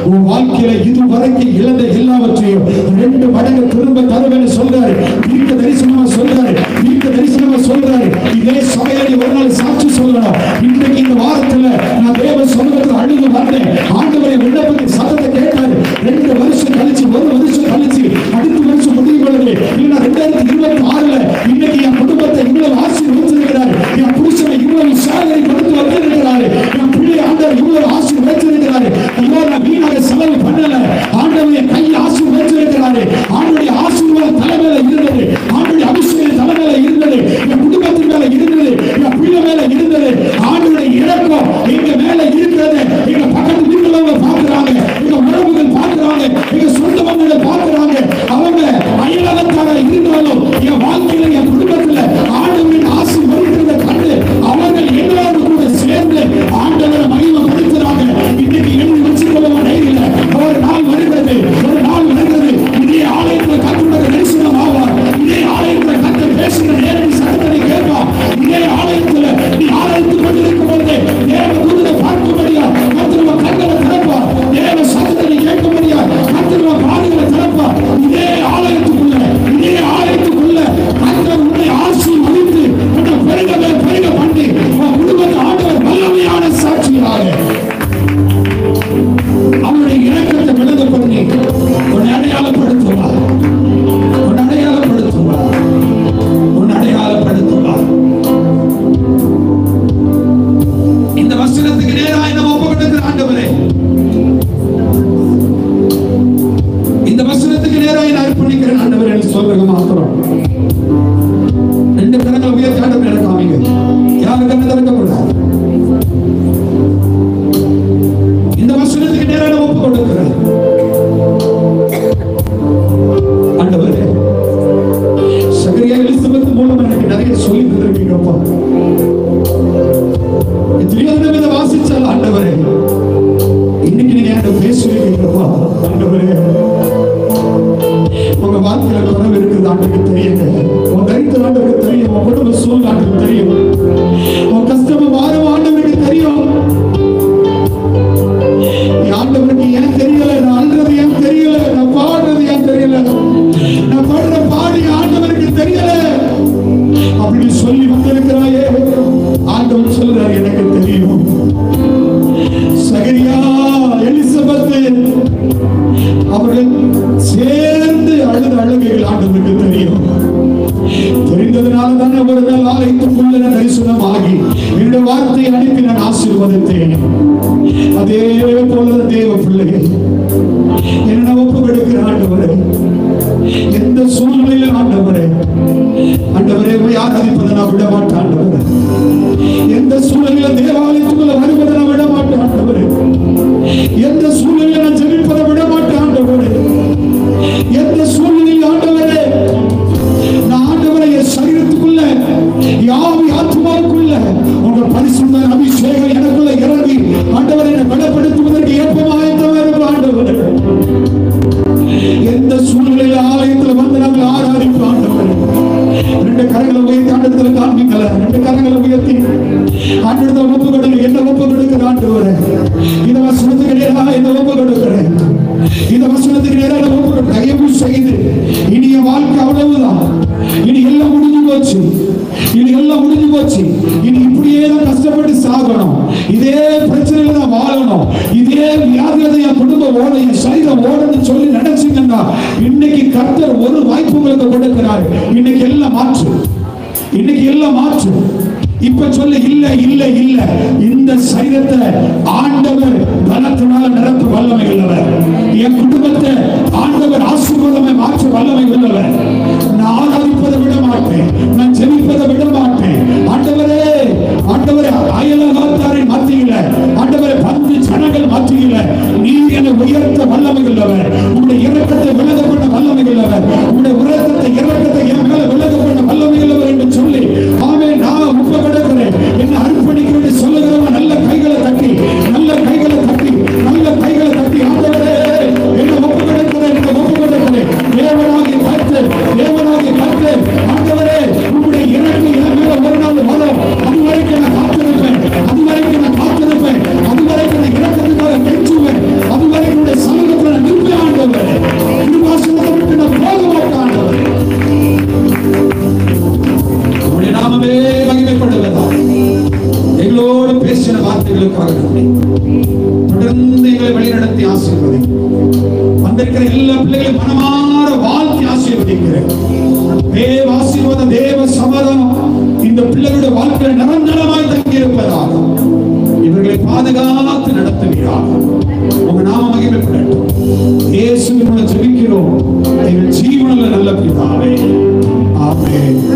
உன் வாழ்க்கையில இதுவரைக்கும் இழந்த எல்லாவற்றையும் 2 மடங்கு திரும்ப தருவேன்னு சொல்றாரு. தீர்க்க தரிசனமா சொல்றாரு, தீர்க்க தரிசனமா சொல்றாரு. இதே சபையில ஒரு நாள் சாட்சி சொல்லணும். இன்றைக்கு இந்த வாரத்துல நான் தேவ சொல்லுறது அழுது வந்தேன். ஆண்டவரை விண்ணப்பத்தின் சத்தத்தை கேட்டாரு. 2 வருஷம் கழிச்சு, 1 வருஷம் கழிச்சு, அடுத்த வருஷம் முடிவு பொழுது இல்ல 2026 இன்னைக்கு என் குடும்பத்தை இவ்வளவு ஆசீர்வதிச்சிருக்கிறார், என் புருஷனை இவ்வளவு சேலரி கொடுத்து வந்திருக்கிறாரு, என் பிள்ளை ஆண்டவர் இவ்வளவு ஆசீர்வதிச்சிருக்கிறாரு. ஐயோ நான் வீணாக செலவு பண்ணல, ஆண்டவர் என் கையில் ஆசீர்வதிச்சிருக்கிறாரு. ஆண்டவருடைய ஆசீர்வாதம் தலைமையில இருந்தது, ஆண்டவருடைய அபிஷேகம் தலைமையில இருந்தது, என் குடும்பத்தின் மேல இருந்தது, என் பிள்ளை மேல இருந்தது. ஆண்டவருடைய இறக்கம் எங்க மேல இருக்கிறது. எங்க பக்கத்து வீட்டுல பாக்குறாங்க, எங்க உறவுகள் பாக்குறாங்க, எங்க சொந்த பந்தங்கள் பாக்குறாங்க. அவங்க அயலகத்தார இருந்தாலும் என் வாழ்க்கையில என் குடும்பத்துல ஆண்டவரின் ஆசீர்வதிக்கிறத கண்டு அவர்கள் எல்லாரும் கூட சேர்ந்து ஆண்டவரை மகிமைப்படுத்துறாங்க. இன்னைக்கு எழுதி வச்சுக்கொள்ள டைரியில ஒரு நாள் வருகிறது, ஒரு நாள் வருகிறது. இதே ஆலயத்துல கர்த்தருடைய தரிசனம் ஆவார். இதே ஆலயத்துல கர்த்தர் பேசுகிற நேரடி சத்தத்தை கேட்பார். இதே ஆலயத்துல நீ ஆராய்ந்து கொண்டிருக்கும் பொழுது தேவ தூதனை பார்க்கும்படியா கர்த்தர் கண்களை திறப்பார். தேவ சத்தத்தை கேட்கும்படியா கர்த்தர் காதுகளை திறப்பார். இதே ஆலயத்துக்குள்ள, இதே ஆலயத்துக்குள்ள கர்த்தர் உன்னை ஆசீர்வதித்து உன்னை பெருக பண்ணி உன் குடும்பத்தை ஆண்டவர் வல்லமையான சாட்சியாக அவருடைய இரக்கத்தை விலக பண்ணி உன்னை அடையாளப்படுத்துவார், உன்னை அடையாளப்படுத்துவார், உன்னை அடையாளப்படுத்துவார். இந்த வசனத்துக்கு நேராக நம்ம ஒப்புக்கொண்டிருக்கிற ஆண்டவரே, இந்த வசனத்துக்கு நேராக நான் அர்ப்பணிக்கிறேன் ஆண்டவரே என்று சொல்றது மாத்திரம் 2 கரங்களை உயர்த்தி ஆண்டவரே எனக்கு காமிங்க. யாரும் கண்ணை திறக்கக்கூடாது. இந்த வசனத்துக்கு நேராக நான் ஒப்பு கொடுக்கிறேன் ஆண்டவரே. சகரியா எலிசபெத் மூலம் எனக்கு நிறைய சொல்லி தந்திருக்கீங்கப்பா. எத்தனையோ இதை வாசிச்சால் ஆண்டவரே இன்னைக்கு நீங்க என்கிட்ட பேசுவீங்கப்பா. ஆண்டவரே உங்க வாழ்க்கையில குறைவு இருக்குது ஆண்டுக்கு தெரியுங்க, உன் தைத்த ஆண்டுக்கு தெரியும், உன் குடும்ப சூழல் ஆண்டுக்கு தெரியும், உன் கஷ்டமும் வாரம் ஆண்டவருக்கு தெரியும். ஆண்டவருக்கு ஏன் தெரியல, நான் அழுறது ஏன் தெரியல, நான் பாடுறது ஏன் தெரியல, நான் பாடுற பாடி ஆண்டவருக்கு தெரியல அப்படின்னு சொல்லி வந்திருக்கிறாயே. ஆண்டவர் சொல்றாரு எனக்கு தெரியும். சகரியா எலிசபெத் அவர்கள் சேர்ந்து அழுத அழுகைகள் ஆண்டவருக்கு தெரியும். தெரிந்ததுனால தானே ஒரு நாள் ஆலயத்துக்குள்ள தரிசனமாகி என்னுடைய வார்த்தையை அனுப்பி நான் ஆசீர்வதித்தேன். அதே போல தேவ பிள்ளைகள் என்ன ஒப்பு கொடுக்கிற ஆண்டவரே, எந்த சூழ்நிலையில் ஆண்டவரே, ஆண்டவரே ஆராதிப்பதை நான் விட மாட்டேன் ஆண்டவரே. எந்த சூழ்நிலையில தேவாலயத்துக்குள்ள வருவதை நான் விட மாட்டேன் ஆண்டவரே. எந்த சூழ்நிலையில நான் ஜெபிப்பதை விட மாட்டேன் ஆண்டவரே. எந்த சூழ்நிலையில் ஆண்டவரே நான் ஆண்டவரை என் சரீரத்துக்குள்ள யாவி ஆத்மாவுக்குள்ள உங்க பரிசுத்த அபிஷேகம் எனக்குள்ள இறங்கி ஆண்டவரை என்னை பலப்படுத்துவதற்கு ஏற்பமாயிருந்தவர் ஆண்டவரே. எந்த சூழ்நிலையில ஆலயத்தில் வந்து நாங்கள் ஆராதிப்போம் ஆண்டவரே. 2 கரங்களை உயர்த்தி ஆண்டத்துல காண்பிக்கல, 2 கரங்களை உயர்த்தி ஆண்டத்துல ஒப்பு கொடுங்க. என்ன ஒப்பு கொடுக்கிற ஆண்டவரே, இந்த வசனத்துக்கு நேராக என்ன ஒப்பு கொடுக்கிறேன், இந்த வசனத்துக்கு நேராக ஒப்பு கொடுக்க தயவு செய்து. இனி என் வாழ்க்கை அவ்வளவுதான், இனி எல்லாம் முடிஞ்சு போச்சு, இனி எல்லாம் முடிஞ்சு போச்சு. இனி இப்படியே தான் கஷ்டப்பட்டு சாகணும், இதே பிரச்சனையில தான் வாழணும், இதே வியாதியில என் குடும்பம் ஓட, என் சரீரம் ஓடன்னு சொல்லி நினைச்சீங்கன்னா இன்னைக்கு கர்த்தர் ஒரு வாய்ப்பு உங்களுக்கு கொடுக்கிறார். இன்னைக்கு எல்லாம் மாற்று, இன்னைக்கு எல்லாம் மாற்று. இப்ப சொல்ல இல்ல இல்ல இல்ல, இந்த சரீரத்தை ஆண்டவர் பலத்தினால நிரப்ப வல்லமை உள்ளவர், என் குடும்பத்தை ஆண்டவர் ஆசீர்வாதமே மாற்ற வல்லமை உள்ளவர். நான் ஆராதிப்பதை விட மாட்டேன், நான் ஜெபிப்பதை விட மாட்டேன் ஆண்டவரே. ஆண்டவரே அயலகத்தாரின் மத்தியில, ஆண்டவரே பந்து ஜனங்கள் மத்தியில நீர் என்னை உயர்த்த வல்லமை உள்ளவர், உங்களுடைய இரக்கத்தை விலக பண்ண வல்லமை உள்ளவர், உங்களுடைய இரக்கத்தை என் மேல விலக பண்ண வல்லமை உள்ளவர் என்று சொல்லி ஆமென். செய்ததற்காக நன்றி. தொடர்ந்து எங்களை வழிநடத்தி ஆசீர்வதி. வந்திருக்கிற எல்லா பிள்ளைகளையும் மனமாற வாழ்த்தி ஆசீர்வதிக்கிறேன். தேவ ஆசீர்வாதம், தேவ சமாதானம் இந்த பிள்ளைகளுடைய வாழ்க்கையில் நிரந்தரமாய் தங்கியிருப்பதாக இவர்களை பாதுகாத்து நடத்துவீராக. உங்க நாம மகிமைப்படட்டும். இயேசுவின் மூலம் ஜெபிக்கிறோம் எங்கள் ஜீவனுள்ள நல்ல பிதாவே. ஆமென்.